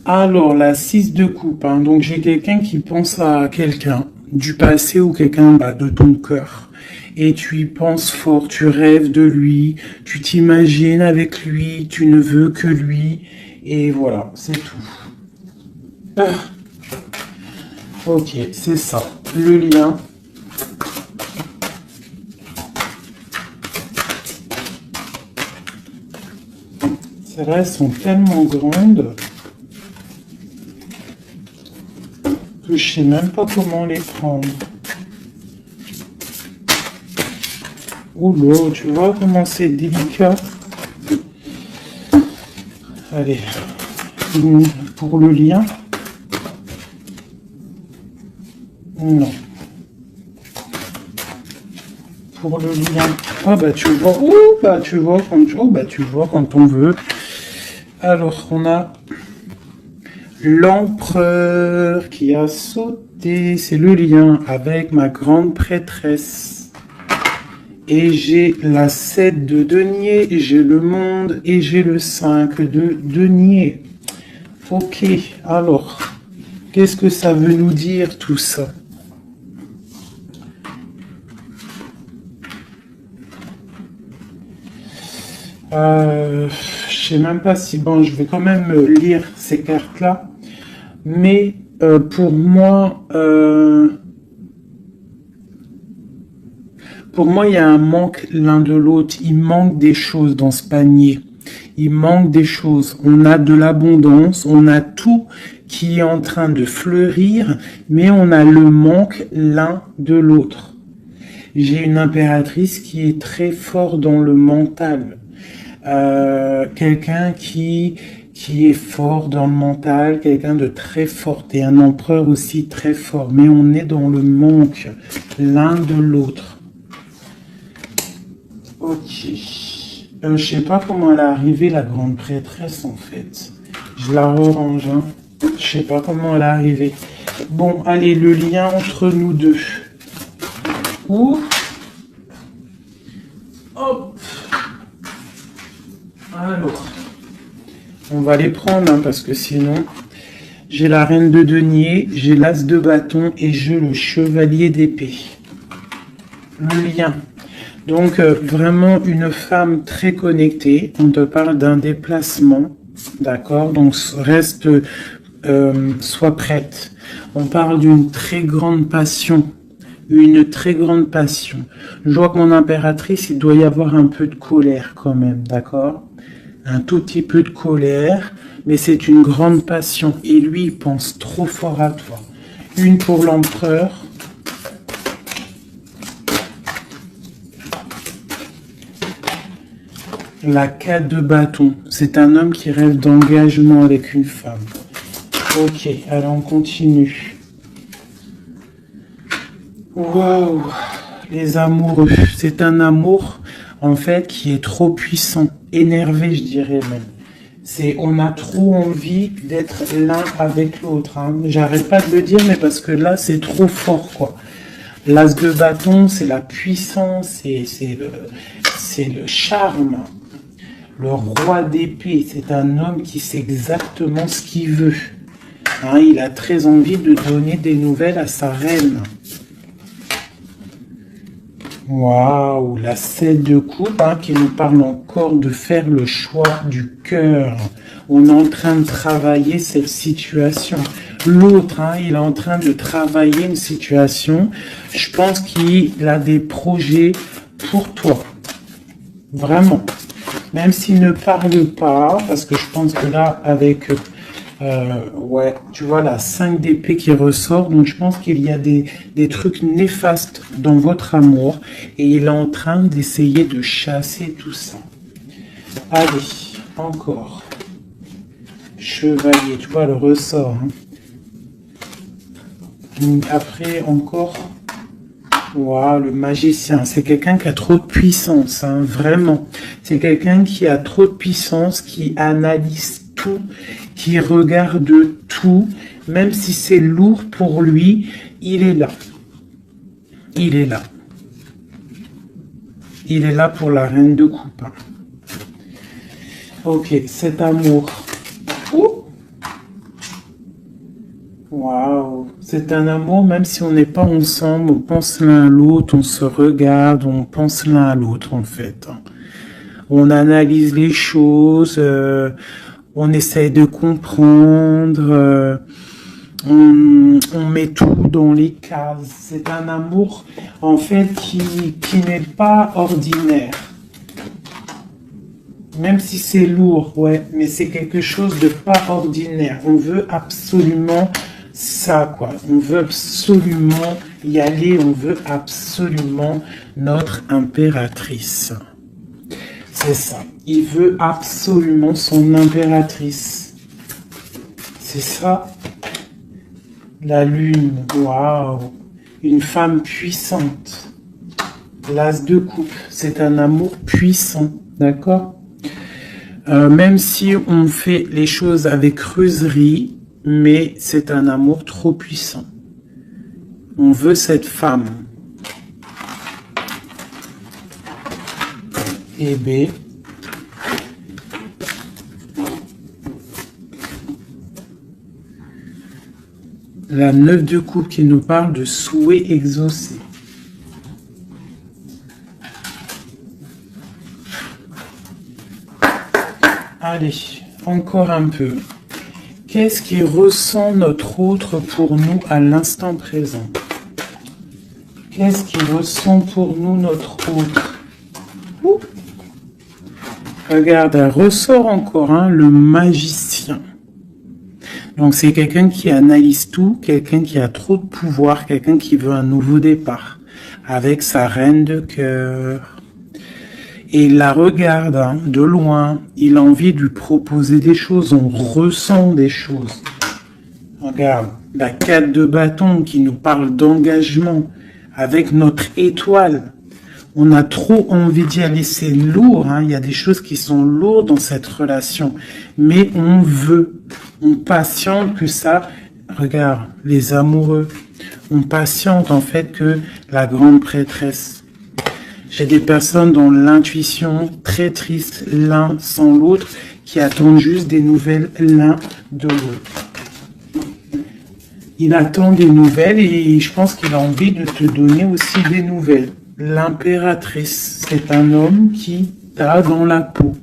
Speaker 1: Alors, la 6 de coupe, hein. Donc j'ai quelqu'un qui pense à quelqu'un du passé ou quelqu'un de ton cœur. Et tu y penses fort, tu rêves de lui, tu t'imagines avec lui, tu ne veux que lui. Et voilà, c'est tout. Ah. Ok, c'est ça, le lien. Celles-là, elles sont tellement grandes. Que je sais même pas comment les prendre. Oh là, tu vois comment c'est délicat. Allez, pour le lien. Non. Pour le lien. Ah bah tu vois. Oh bah tu vois quand tu vois quand on veut. Alors on a l'empereur qui a sauté, c'est le lien avec ma grande prêtresse. Et j'ai la 7 de denier, j'ai le monde et j'ai le 5 de denier. Ok, alors, qu'est-ce que ça veut nous dire tout ça? Je sais même pas si... Bon, je vais quand même lire ces cartes-là. Mais pour moi, il y a un manque l'un de l'autre. Il manque des choses dans ce panier. Il manque des choses. On a de l'abondance, on a tout qui est en train de fleurir, mais on a le manque l'un de l'autre. J'ai une impératrice qui est très fort dans le mental. Quelqu'un qui est fort dans le mental, quelqu'un de très fort, et un empereur aussi très fort, mais on est dans le manque l'un de l'autre. Ok. Je sais pas comment elle est arrivée, la grande prêtresse, en fait. Je la rerange, hein. Je sais pas comment elle est arrivée. Bon, allez, le lien entre nous deux. Ouh. Hop. Alors, on va les prendre, hein, parce que sinon, j'ai la reine de denier, j'ai l'as de bâton et j'ai le chevalier d'épée. Le lien. Donc, vraiment une femme très connectée. On te parle d'un déplacement, d'accord? Donc, reste, sois prête. On parle d'une très grande passion. Une très grande passion. Je vois que mon impératrice, il doit y avoir un peu de colère quand même, d'accord? Un tout petit peu de colère, mais c'est une grande passion. Et lui, il pense trop fort à toi. Une pour l'empereur. La 4 de bâton. C'est un homme qui rêve d'engagement avec une femme. Ok, alors on continue. Waouh, les amoureux. C'est un amour, en fait, qui est trop puissant. Énervé, je dirais même. On a trop envie d'être l'un avec l'autre. Hein. J'arrête pas de le dire, mais parce que là, c'est trop fort, quoi. L'as de bâton, c'est la puissance, c'est le charme. Le roi d'épée, c'est un homme qui sait exactement ce qu'il veut. Hein, il a très envie de donner des nouvelles à sa reine. Waouh, la 7 de coupe, hein, qui nous parle encore de faire le choix du cœur. On est en train de travailler cette situation. L'autre, hein, il est en train de travailler une situation. Je pense qu'il a des projets pour toi. Vraiment. Même s'il ne parle pas, parce que je pense que là, avec Ouais, tu vois la 5 d'épée qui ressort, donc je pense qu'il y a des trucs néfastes dans votre amour et il est en train d'essayer de chasser tout ça. Allez, encore. Chevalier, tu vois le ressort. Hein. Après, encore. Waouh, le magicien, c'est quelqu'un qui a trop de puissance, hein, vraiment. C'est quelqu'un qui a trop de puissance, qui analyse tout, qui regarde tout, même si c'est lourd pour lui, il est là. Il est là. Il est là pour la reine de coupe. Hein. Ok, cet amour. Waouh, c'est un amour, même si on n'est pas ensemble, on pense l'un à l'autre, on se regarde, on pense l'un à l'autre en fait. On analyse les choses, on essaye de comprendre, on met tout dans les cases. C'est un amour en fait qui n'est pas ordinaire. Même si c'est lourd, ouais, mais c'est quelque chose de pas ordinaire. On veut absolument ça, quoi. On veut absolument y aller, on veut absolument notre impératrice. C'est ça. Il veut absolument son impératrice. C'est ça. La lune, waouh. Une femme puissante. L'as de coupe, c'est un amour puissant, d'accord? Même si on fait les choses avec creuserie, mais c'est un amour trop puissant. On veut cette femme. Et B. La 9 de coupe qui nous parle de souhait exaucé. Allez, encore un peu. Qu'est-ce qui ressent notre autre pour nous à l'instant présent? Qu'est-ce qui ressent pour nous notre autre? Ouh. Regarde, elle ressort encore, hein, le magicien. Donc c'est quelqu'un qui analyse tout, quelqu'un qui a trop de pouvoir, quelqu'un qui veut un nouveau départ, avec sa reine de cœur. Et il la regarde hein, de loin, il a envie de lui proposer des choses, on ressent des choses. Regarde, la 4 de bâton qui nous parle d'engagement avec notre étoile. On a trop envie d'y aller, c'est lourd, hein. Il y a des choses qui sont lourdes dans cette relation. Mais on veut, on patiente que ça, regarde, les amoureux, on patiente en fait que la grande prêtresse. J'ai des personnes dont l'intuition très triste l'un sans l'autre, qui attendent juste des nouvelles l'un de l'autre. Il attend des nouvelles et je pense qu'il a envie de te donner aussi des nouvelles. L'impératrice, c'est un homme qui t'a dans la peau.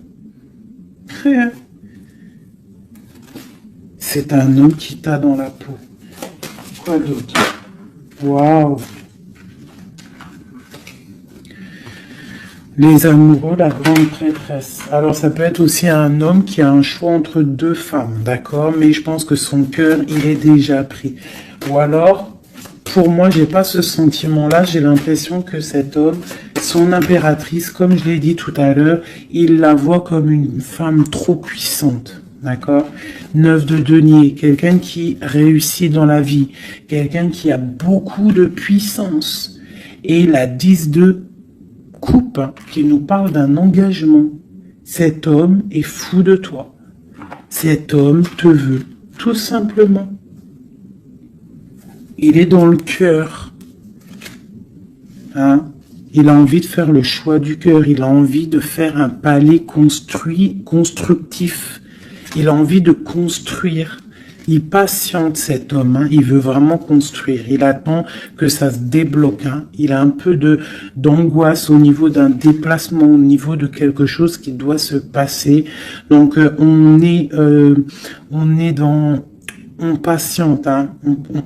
Speaker 1: C'est un homme qui t'a dans la peau. Quoi d'autre? Waouh! Les amoureux, la grande prêtresse. Alors ça peut être aussi un homme qui a un choix entre deux femmes, d'accord? Mais je pense que son cœur, il est déjà pris. Ou alors, pour moi, j'ai pas ce sentiment-là. J'ai l'impression que cet homme, son impératrice, comme je l'ai dit tout à l'heure, il la voit comme une femme trop puissante. D'accord? 9 de denier, quelqu'un qui réussit dans la vie, quelqu'un qui a beaucoup de puissance. Et la 10 de coupe qui nous parle d'un engagement. Cet homme est fou de toi. Cet homme te veut, tout simplement. Il est dans le cœur. Hein? Il a envie de faire le choix du cœur. Il a envie de faire un palais constructif. Il a envie de construire. Il patiente cet homme, hein. Il veut vraiment construire. Il attend que ça se débloque. Hein. Il a un peu d'angoisse au niveau d'un déplacement, au niveau de quelque chose qui doit se passer. Donc on patiente, hein.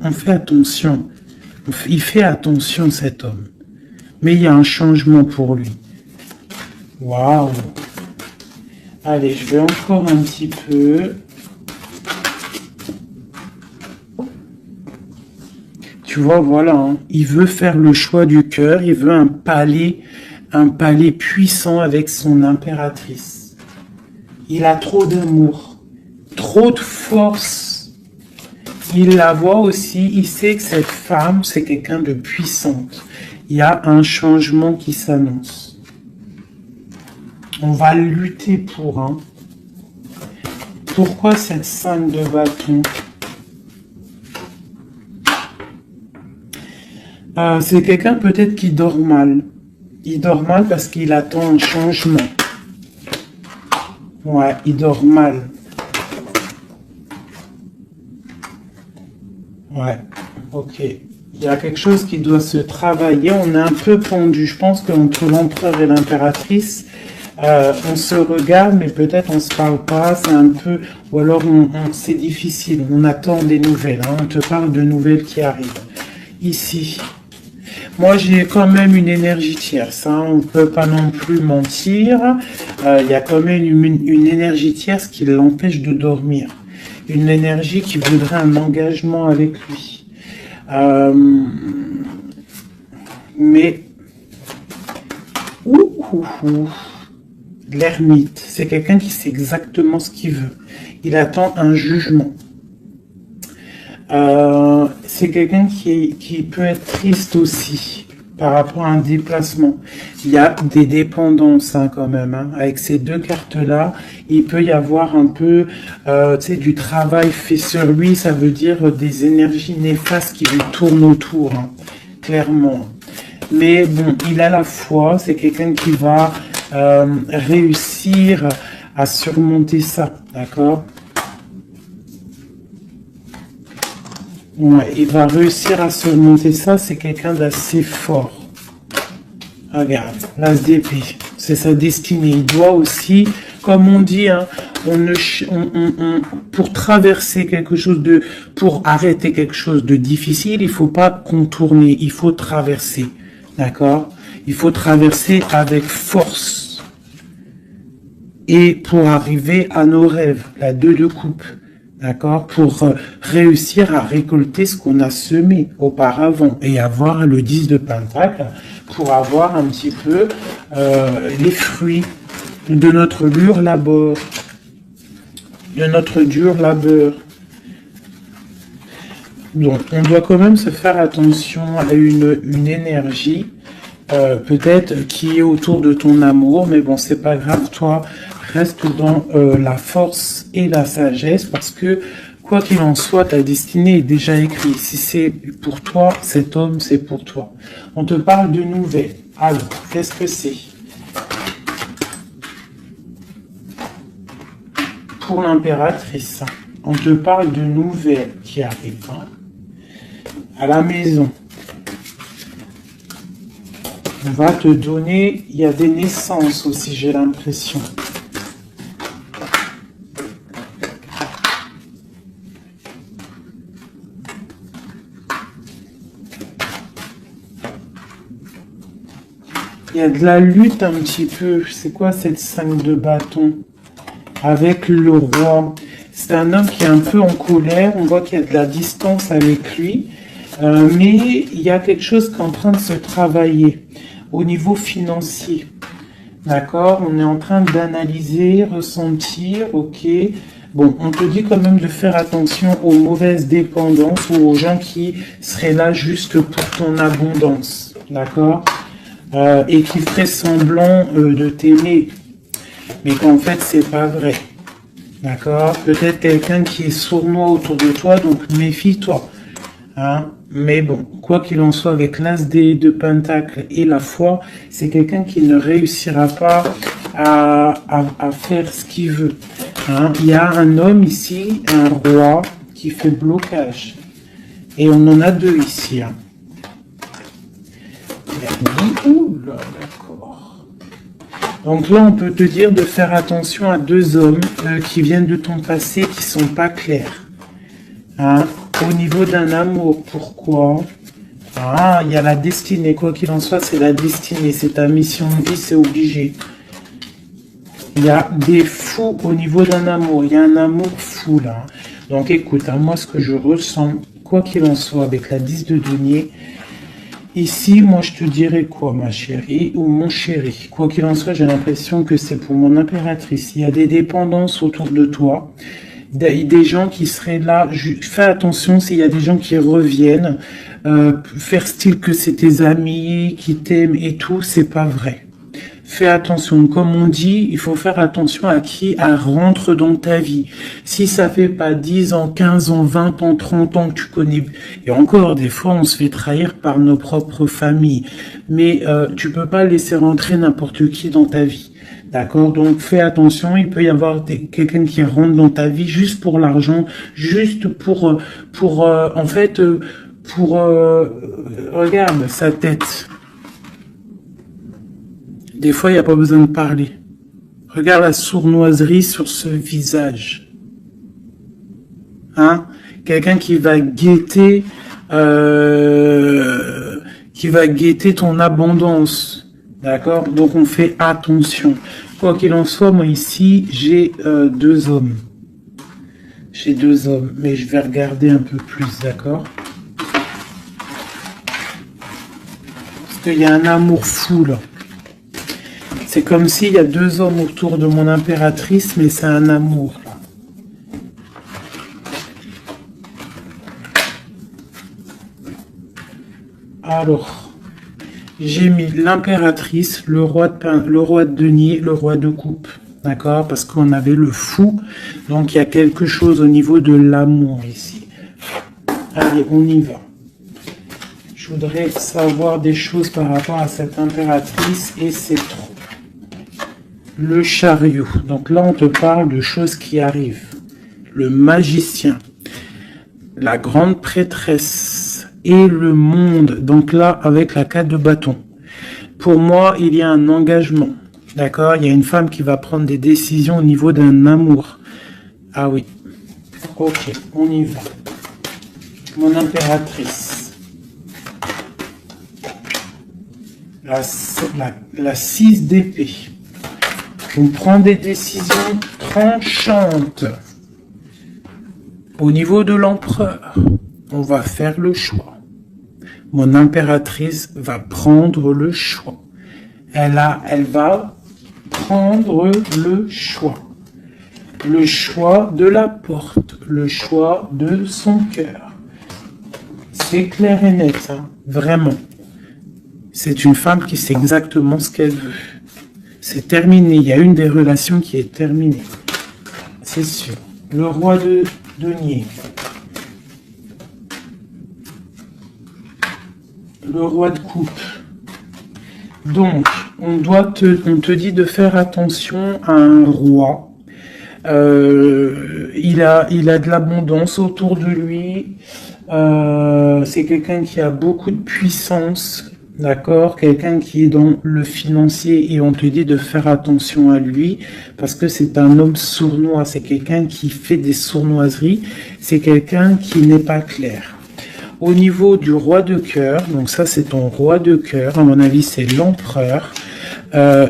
Speaker 1: On fait attention. Il fait attention cet homme. Mais il y a un changement pour lui. Waouh. Allez, je vais encore un petit peu. Tu vois, voilà, hein. Il veut faire le choix du cœur, il veut un palais puissant avec son impératrice. Il a trop d'amour, trop de force. Il la voit aussi, il sait que cette femme, c'est quelqu'un de puissante. Il y a un changement qui s'annonce. On va lutter pour, hein. Pourquoi cette 5 de bâton? C'est quelqu'un peut-être qui dort mal. Il dort mal parce qu'il attend un changement. Ouais, il dort mal. Ouais, ok. Il y a quelque chose qui doit se travailler. On est un peu pendu. Je pense qu'entre l'empereur et l'impératrice, on se regarde, mais peut-être on se parle pas. C'est un peu... Ou alors c'est difficile. On attend des nouvelles. Hein. On te parle de nouvelles qui arrivent. Ici... Moi, j'ai quand même une énergie tierce, hein. On ne peut pas non plus mentir. Il y a quand même une énergie tierce qui l'empêche de dormir. Une énergie qui voudrait un engagement avec lui. Mais... L'ermite, c'est quelqu'un qui sait exactement ce qu'il veut. Il attend un jugement. C'est quelqu'un qui peut être triste aussi par rapport à un déplacement. Il y a des dépendances hein, quand même. Hein. Avec ces deux cartes-là, il peut y avoir un peu du travail fait sur lui. Ça veut dire des énergies néfastes qui lui tournent autour, hein, clairement. Mais bon, il a la foi. C'est quelqu'un qui va réussir à surmonter ça, d'accord ? Ouais, il va réussir à surmonter ça, c'est quelqu'un d'assez fort. Regarde, l'as d'épée, c'est sa destinée. Il doit aussi, comme on dit, hein, pour traverser quelque chose pour arrêter quelque chose de difficile, il faut pas contourner, il faut traverser. D'accord? Il faut traverser avec force. Et pour arriver à nos rêves, la 2 de coupe. D'accord, pour réussir à récolter ce qu'on a semé auparavant et avoir le 10 de pentacle pour avoir un petit peu les fruits de notre dur labeur, Donc, on doit quand même se faire attention à une énergie peut-être qui est autour de ton amour, mais bon, c'est pas grave, toi. Reste dans la force et la sagesse parce que, quoi qu'il en soit, ta destinée est déjà écrite. Si c'est pour toi, cet homme, c'est pour toi. On te parle de nouvelles. Alors, qu'est-ce que c'est? Pour l'impératrice, on te parle de nouvelles qui arrivent hein, à la maison. On va te donner, il y a des naissances aussi, j'ai l'impression. Il y a de la lutte un petit peu. C'est quoi cette 5 de bâton? Avec le roi. C'est un homme qui est un peu en colère. On voit qu'il y a de la distance avec lui. Mais il y a quelque chose qui est en train de se travailler au niveau financier. D'accord? On est en train d'analyser, ressentir. Ok. Bon, on te dit quand même de faire attention aux mauvaises dépendances ou aux gens qui seraient là juste pour ton abondance. D'accord? Et qui ferait semblant de t'aimer, mais qu'en fait c'est pas vrai, d'accord? Peut-être quelqu'un qui est sournois autour de toi, donc méfie-toi, hein? Mais bon, quoi qu'il en soit, avec l'as de pentacle et la foi, c'est quelqu'un qui ne réussira pas à faire ce qu'il veut, hein? Il y a un homme ici, un roi, qui fait blocage, et on en a deux ici, hein. Oula, d'accord. Donc là, on peut te dire de faire attention à deux hommes qui viennent de ton passé qui sont pas clairs. Hein? Au niveau d'un amour, pourquoi? Ah, il y a la destinée. Quoi qu'il en soit, c'est la destinée. C'est ta mission de vie, c'est obligé. Il y a des fous au niveau d'un amour. Il y a un amour fou là. Donc écoute, hein, moi ce que je ressens quoi qu'il en soit, avec la 10 de denier, ici, moi, je te dirais quoi, ma chérie ou mon chéri? Quoi qu'il en soit, j'ai l'impression que c'est pour mon impératrice. Il y a des dépendances autour de toi. Des gens qui seraient là. Fais attention s'il y a des gens qui reviennent. Faire style que c'est tes amis qui t'aiment et tout, c'est pas vrai. Fais attention, comme on dit, il faut faire attention à qui rentre dans ta vie. Si ça fait pas 10 ans, 15 ans, 20 ans, 30 ans que tu connais, et encore, des fois, on se fait trahir par nos propres familles. Mais tu peux pas laisser rentrer n'importe qui dans ta vie. D'accord? Donc, fais attention, il peut y avoir quelqu'un qui rentre dans ta vie juste pour l'argent, juste pour regarde sa tête. Des fois, il n'y a pas besoin de parler. Regarde la sournoiserie sur ce visage. Hein? Quelqu'un qui va guetter ton abondance. D'accord? Donc, on fait attention. Quoi qu'il en soit, moi ici, j'ai 2 hommes. J'ai 2 hommes, mais je vais regarder un peu plus, d'accord? Parce qu'il y a un amour fou, là. C'est comme s'il y a 2 hommes autour de mon impératrice, mais c'est un amour. Alors, j'ai mis l'impératrice, le roi de denier, le roi de coupe. D'accord? Parce qu'on avait le fou. Donc, il y a quelque chose au niveau de l'amour ici. Allez, on y va. Je voudrais savoir des choses par rapport à cette impératrice et c'est trop. Le chariot. Donc là, on te parle de choses qui arrivent. Le magicien. La grande prêtresse. Et le monde. Donc là, avec la 4 de bâton. Pour moi, il y a un engagement. D'accord? Il y a une femme qui va prendre des décisions au niveau d'un amour. Ah oui. Ok, on y va. Mon impératrice. La 6 d'épée. On prend des décisions tranchantes. Au niveau de l'empereur, on va faire le choix. Mon impératrice va prendre le choix. Elle va prendre le choix. Le choix de la porte. Le choix de son cœur. C'est clair et net, hein, vraiment. C'est une femme qui sait exactement ce qu'elle veut. C'est terminé. Il y a une des relations qui est terminée. C'est sûr. Le roi de denier. Le roi de coupe. Donc, on te dit de faire attention à un roi. Il a de l'abondance autour de lui. C'est quelqu'un qui a beaucoup de puissance. D'accord, quelqu'un qui est dans le financier et on te dit de faire attention à lui parce que c'est un homme sournois, c'est quelqu'un qui fait des sournoiseries, c'est quelqu'un qui n'est pas clair. Au niveau du roi de cœur, donc ça c'est ton roi de cœur, à mon avis c'est l'empereur,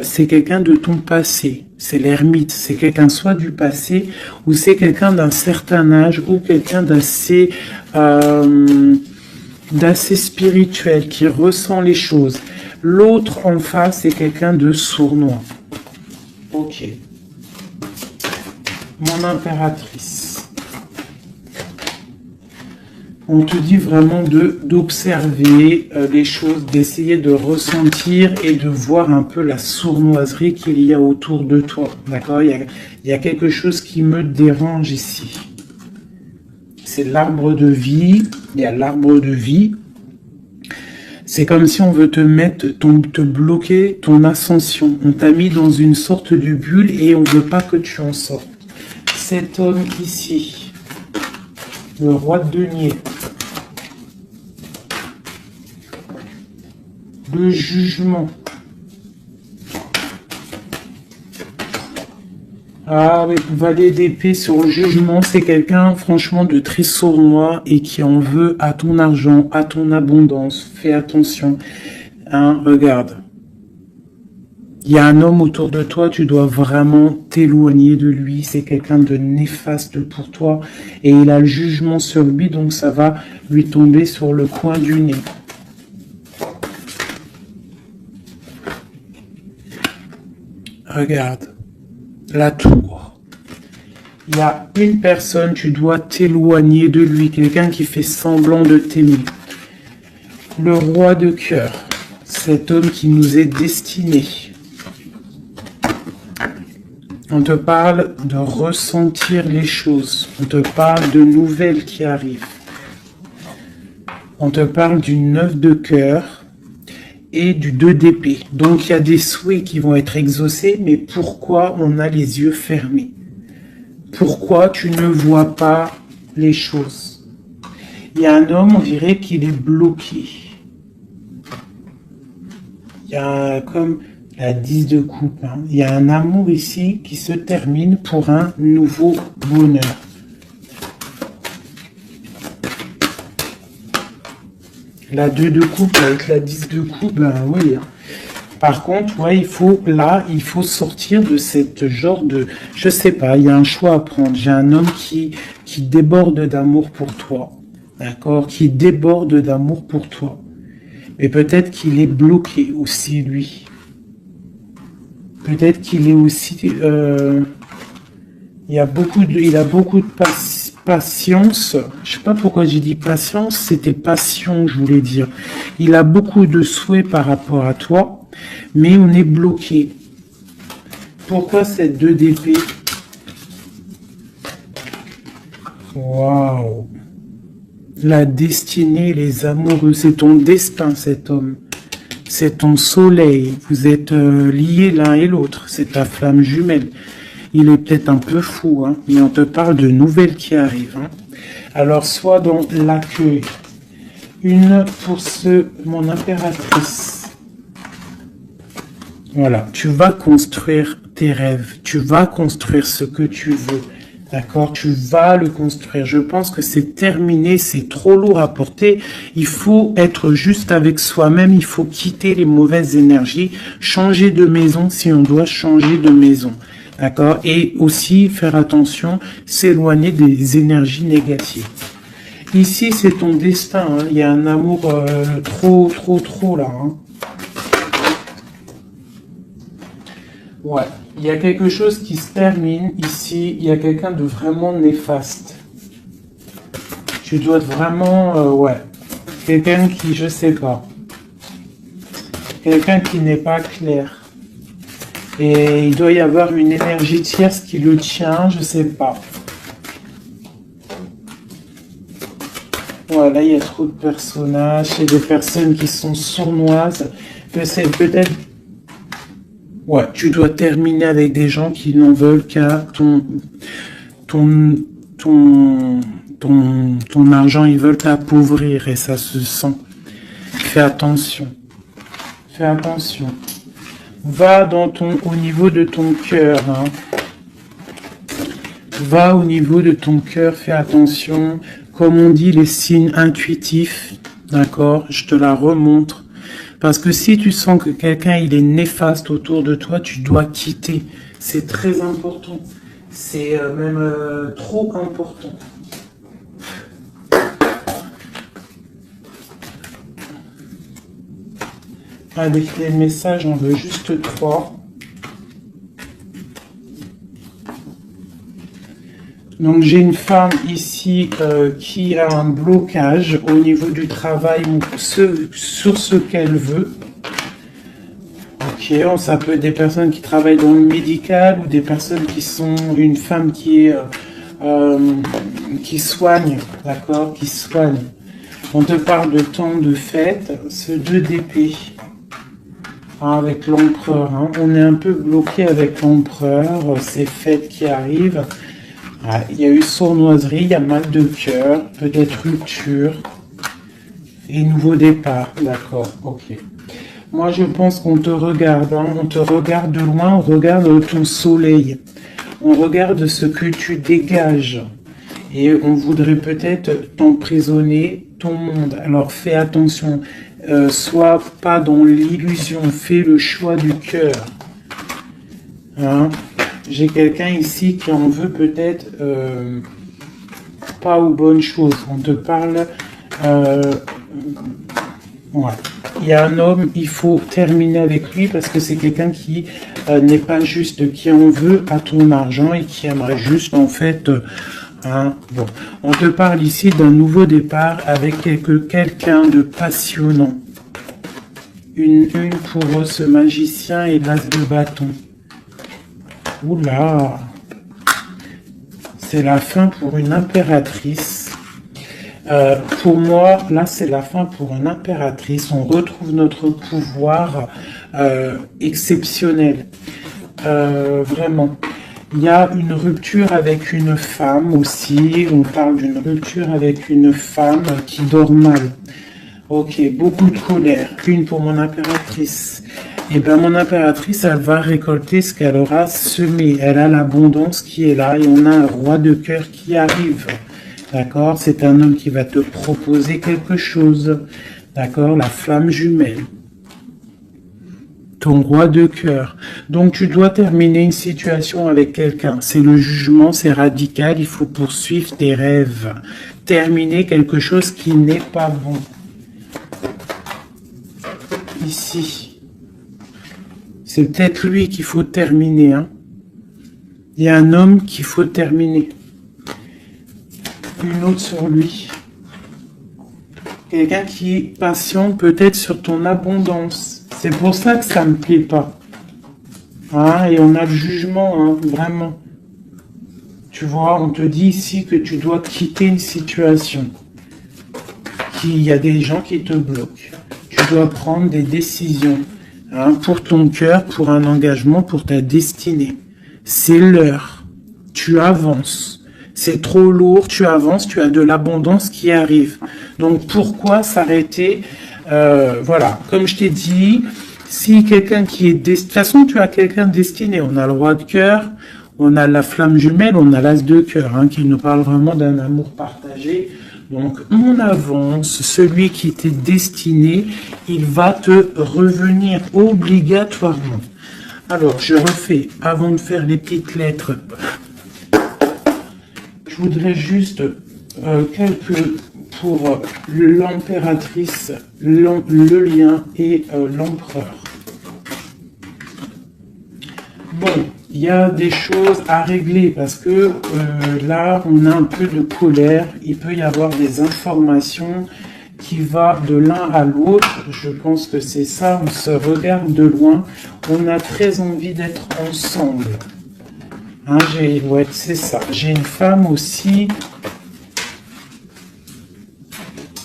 Speaker 1: c'est quelqu'un de ton passé, c'est l'ermite, c'est quelqu'un soit du passé ou c'est quelqu'un d'un certain âge ou quelqu'un d'assez spirituel, qui ressent les choses. L'autre en face, c'est quelqu'un de sournois. Ok. Mon impératrice. On te dit vraiment d'observer les choses, d'essayer de ressentir et de voir un peu la sournoiserie qu'il y a autour de toi. D'accord? Il y a quelque chose qui me dérange ici. C'est l'arbre de vie. Il y a l'arbre de vie. C'est comme si on veut te bloquer ton ascension. On t'a mis dans une sorte de bulle et on ne veut pas que tu en sortes. Cet homme ici, le roi de denier, le jugement. Ah oui, valet d'épée sur le jugement, c'est quelqu'un franchement de très sournois et qui en veut à ton argent, à ton abondance. Fais attention. Hein, regarde. Il y a un homme autour de toi, tu dois vraiment t'éloigner de lui. C'est quelqu'un de néfaste pour toi. Et il a le jugement sur lui, donc ça va lui tomber sur le coin du nez. Regarde, la tour. Il y a une personne, tu dois t'éloigner de lui. Quelqu'un qui fait semblant de t'aimer. Le roi de cœur. Cet homme qui nous est destiné. On te parle de ressentir les choses. On te parle de nouvelles qui arrivent. On te parle du 9 de cœur et du 2 d'épée. Donc il y a des souhaits qui vont être exaucés, mais pourquoi on a les yeux fermés? Pourquoi tu ne vois pas les choses? Il y a un homme, on dirait qu'il est bloqué. Il y a comme la 10 de coupe. Hein. Il y a un amour ici qui se termine pour un nouveau bonheur. La 2 de coupe avec la 10 de coupe, ben oui. Hein. Par contre, ouais, il faut sortir de cette genre de... Je sais pas, il y a un choix à prendre. J'ai un homme qui déborde d'amour pour toi. D'accord? Qui déborde d'amour pour toi. Mais peut-être qu'il est bloqué aussi, lui. Peut-être qu'il est aussi... il a beaucoup de patience. Je sais pas pourquoi j'ai dit patience, c'était passion, je voulais dire. Il a beaucoup de souhaits par rapport à toi, mais on est bloqué. Pourquoi cette 2 d'épée? Waouh! La destinée, les amoureux, c'est ton destin, cet homme. C'est ton soleil. Vous êtes liés l'un et l'autre. C'est ta flamme jumelle. Il est peut-être un peu fou, hein, mais on te parle de nouvelles qui arrivent. Hein. Alors, sois dans l'accueil. Une pour mon impératrice. Voilà, tu vas construire tes rêves. Tu vas construire ce que tu veux. D'accord, tu vas le construire. Je pense que c'est terminé, c'est trop lourd à porter. Il faut être juste avec soi-même. Il faut quitter les mauvaises énergies, changer de maison si on doit changer de maison. D'accord, et aussi faire attention, s'éloigner des énergies négatives. Ici, c'est ton destin. Hein. Il y a un amour trop là. Hein. Ouais. Il y a quelque chose qui se termine ici. Il y a quelqu'un de vraiment néfaste. Tu dois être vraiment... ouais. Quelqu'un qui, je sais pas. Quelqu'un qui n'est pas clair. Et il doit y avoir une énergie tierce qui le tient, je sais pas. Voilà, il y a trop de personnages. C'est des personnes qui sont sournoises. Que c'est peut-être... Ouais, tu dois terminer avec des gens qui n'en veulent qu'à ton argent, ils veulent t'appauvrir et ça se sent. Fais attention. Fais attention. Va au niveau de ton cœur. Hein. Va au niveau de ton cœur, fais attention. Comme on dit, les signes intuitifs, d'accord, je te la remontre. Parce que si tu sens que quelqu'un il est néfaste autour de toi, tu dois quitter. C'est très important. C'est même trop important. Avec les messages, on veut juste 3. Donc j'ai une femme ici qui a un blocage au niveau du travail ou sur ce qu'elle veut. Ok, ça peut être des personnes qui travaillent dans le médical ou des personnes qui sont une femme qui soigne, d'accord, qui soigne. On te parle de temps de fête, ce 2 d'épée. Avec l'empereur, hein. On est un peu bloqué avec l'empereur, ces fêtes qui arrivent. Ah, il y a eu sournoiserie, il y a mal de cœur, peut-être rupture et nouveau départ. D'accord, ok. Moi, je pense qu'on te regarde, hein. On te regarde de loin, on regarde ton soleil, on regarde ce que tu dégages et on voudrait peut-être t'emprisonner ton monde. Alors, fais attention, sois pas dans l'illusion, fais le choix du cœur. Hein. J'ai quelqu'un ici qui en veut peut-être pas aux bonnes choses. On te parle... ouais. Il y a un homme, il faut terminer avec lui parce que c'est quelqu'un qui n'est pas juste, qui en veut à ton argent et qui aimerait juste en fait... hein, bon. On te parle ici d'un nouveau départ avec quelqu'un de passionnant. Une pour ce magicien et l'as de bâton. Oula! C'est la fin pour une impératrice. Pour moi, là, c'est la fin pour une impératrice. On retrouve notre pouvoir exceptionnel. Vraiment. Il y a une rupture avec une femme aussi. On parle d'une rupture avec une femme qui dort mal. Ok, beaucoup de colère. Une pour mon impératrice. Et bien, mon impératrice, elle va récolter ce qu'elle aura semé. Elle a l'abondance qui est là et on a un roi de cœur qui arrive. D'accord? C'est un homme qui va te proposer quelque chose. D'accord? La flamme jumelle. Ton roi de cœur. Donc, tu dois terminer une situation avec quelqu'un. C'est le jugement, c'est radical. Il faut poursuivre tes rêves. Terminer quelque chose qui n'est pas bon. Ici. C'est peut-être lui qu'il faut terminer. Hein. Il y a un homme qu'il faut terminer. Une autre sur lui. Quelqu'un qui patiente peut-être sur ton abondance. C'est pour ça que ça me plaît pas. Hein, et on a le jugement, hein, vraiment. Tu vois, on te dit ici que tu dois quitter une situation. Il y a des gens qui te bloquent. Tu dois prendre des décisions. Hein, pour ton cœur, pour un engagement, pour ta destinée. C'est l'heure. Tu avances. C'est trop lourd, tu avances, tu as de l'abondance qui arrive. Donc pourquoi s'arrêter? Voilà, comme je t'ai dit, si quelqu'un qui est... De toute façon, tu as quelqu'un destiné. On a le roi de cœur, on a la flamme jumelle, on a l'as de cœur, hein, qui nous parle vraiment d'un amour partagé. Donc, on avance, celui qui t'est destiné, il va te revenir obligatoirement. Alors, je refais, avant de faire les petites lettres, je voudrais juste quelques pour l'impératrice, le lien et l'empereur. Bon, il y a des choses à régler parce que là, on a un peu de colère. Il peut y avoir des informations qui vont de l'un à l'autre. Je pense que c'est ça. On se regarde de loin. On a très envie d'être ensemble. Hein, ouais, c'est ça. J'ai une femme aussi.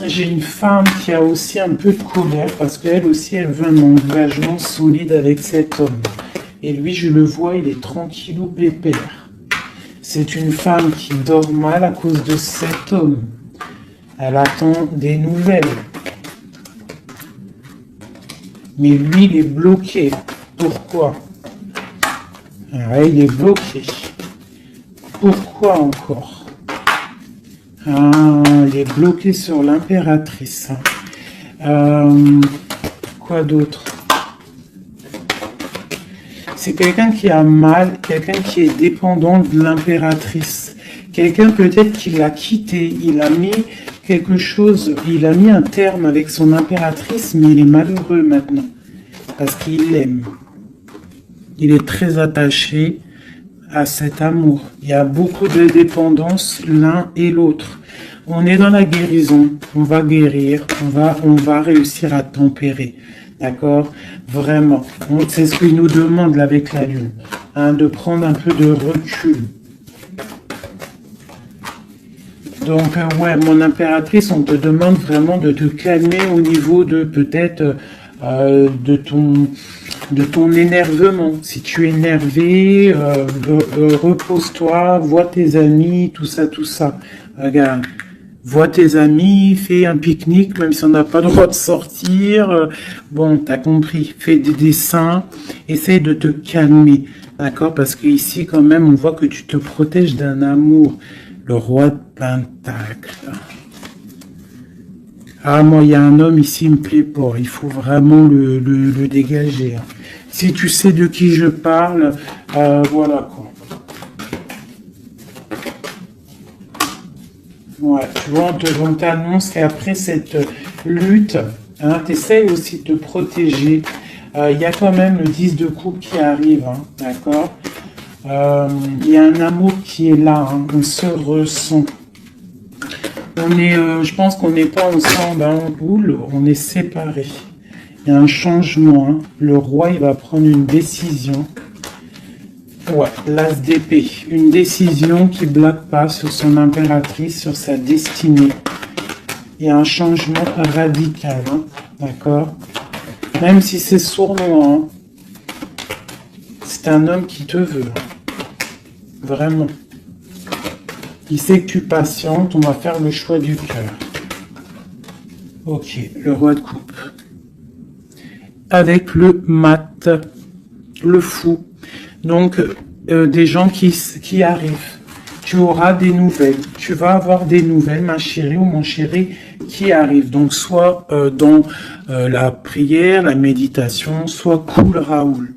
Speaker 1: J'ai une femme qui a aussi un peu de colère parce qu'elle aussi, elle veut un engagement solide avec cet homme. Et lui, je le vois, il est tranquillou pépère. C'est une femme qui dort mal à cause de cet homme. Elle attend des nouvelles. Mais lui, il est bloqué. Pourquoi? Ouais, il est bloqué. Pourquoi encore? Il est bloqué sur l'impératrice. Quoi d'autre? C'est quelqu'un qui a mal, quelqu'un qui est dépendant de l'impératrice. Quelqu'un peut-être qui l'a quitté, il a mis quelque chose, il a mis un terme avec son impératrice, mais il est malheureux maintenant. Parce qu'il l'aime. Il est très attaché à cet amour. Il y a beaucoup de dépendance l'un et l'autre. On est dans la guérison, on va guérir, on va réussir à tempérer. D'accord? Vraiment. C'est ce qu'il nous demande là, avec la Lune. Hein, de prendre un peu de recul. Donc, ouais, mon impératrice, on te demande vraiment de te calmer au niveau de peut-être de ton énervement. Si tu es énervé, repose-toi, vois tes amis, tout ça, tout ça. Regarde. Vois tes amis, fais un pique-nique, même si on n'a pas le droit de sortir. Bon, t'as compris. Fais des dessins. Essaye de te calmer. D'accord? Parce qu'ici, quand même, on voit que tu te protèges d'un amour. Le roi de Pentacle. Ah, moi, il y a un homme ici, il me plaît pas. Il faut vraiment le dégager. Si tu sais de qui je parle, Voilà quoi. Ouais, tu vois, on t'annonce qu'après cette lutte, hein, tu essaies aussi de te protéger. Il y a quand même le 10 de coupe qui arrive, hein, d'accord. Il y a un amour qui est là, hein, on se ressent. On est, je pense qu'on n'est pas ensemble, hein, en boule, on est séparés. Il y a un changement, hein. Le roi, il va prendre une décision. Ouais, l'as d'épée. Une décision qui blague pas sur son impératrice, sur sa destinée. Il y a un changement radical, hein, d'accord. Même si c'est sournois, hein, c'est un homme qui te veut. Vraiment. Il sait que tu patientes, on va faire le choix du cœur. Ok, le roi de coupe. Avec le mat, le fou. Donc, des gens qui arrivent. Tu auras des nouvelles. Tu vas avoir des nouvelles, ma chérie ou mon chéri, qui arrivent. Donc, soit dans la prière, la méditation, soit cool Raoul.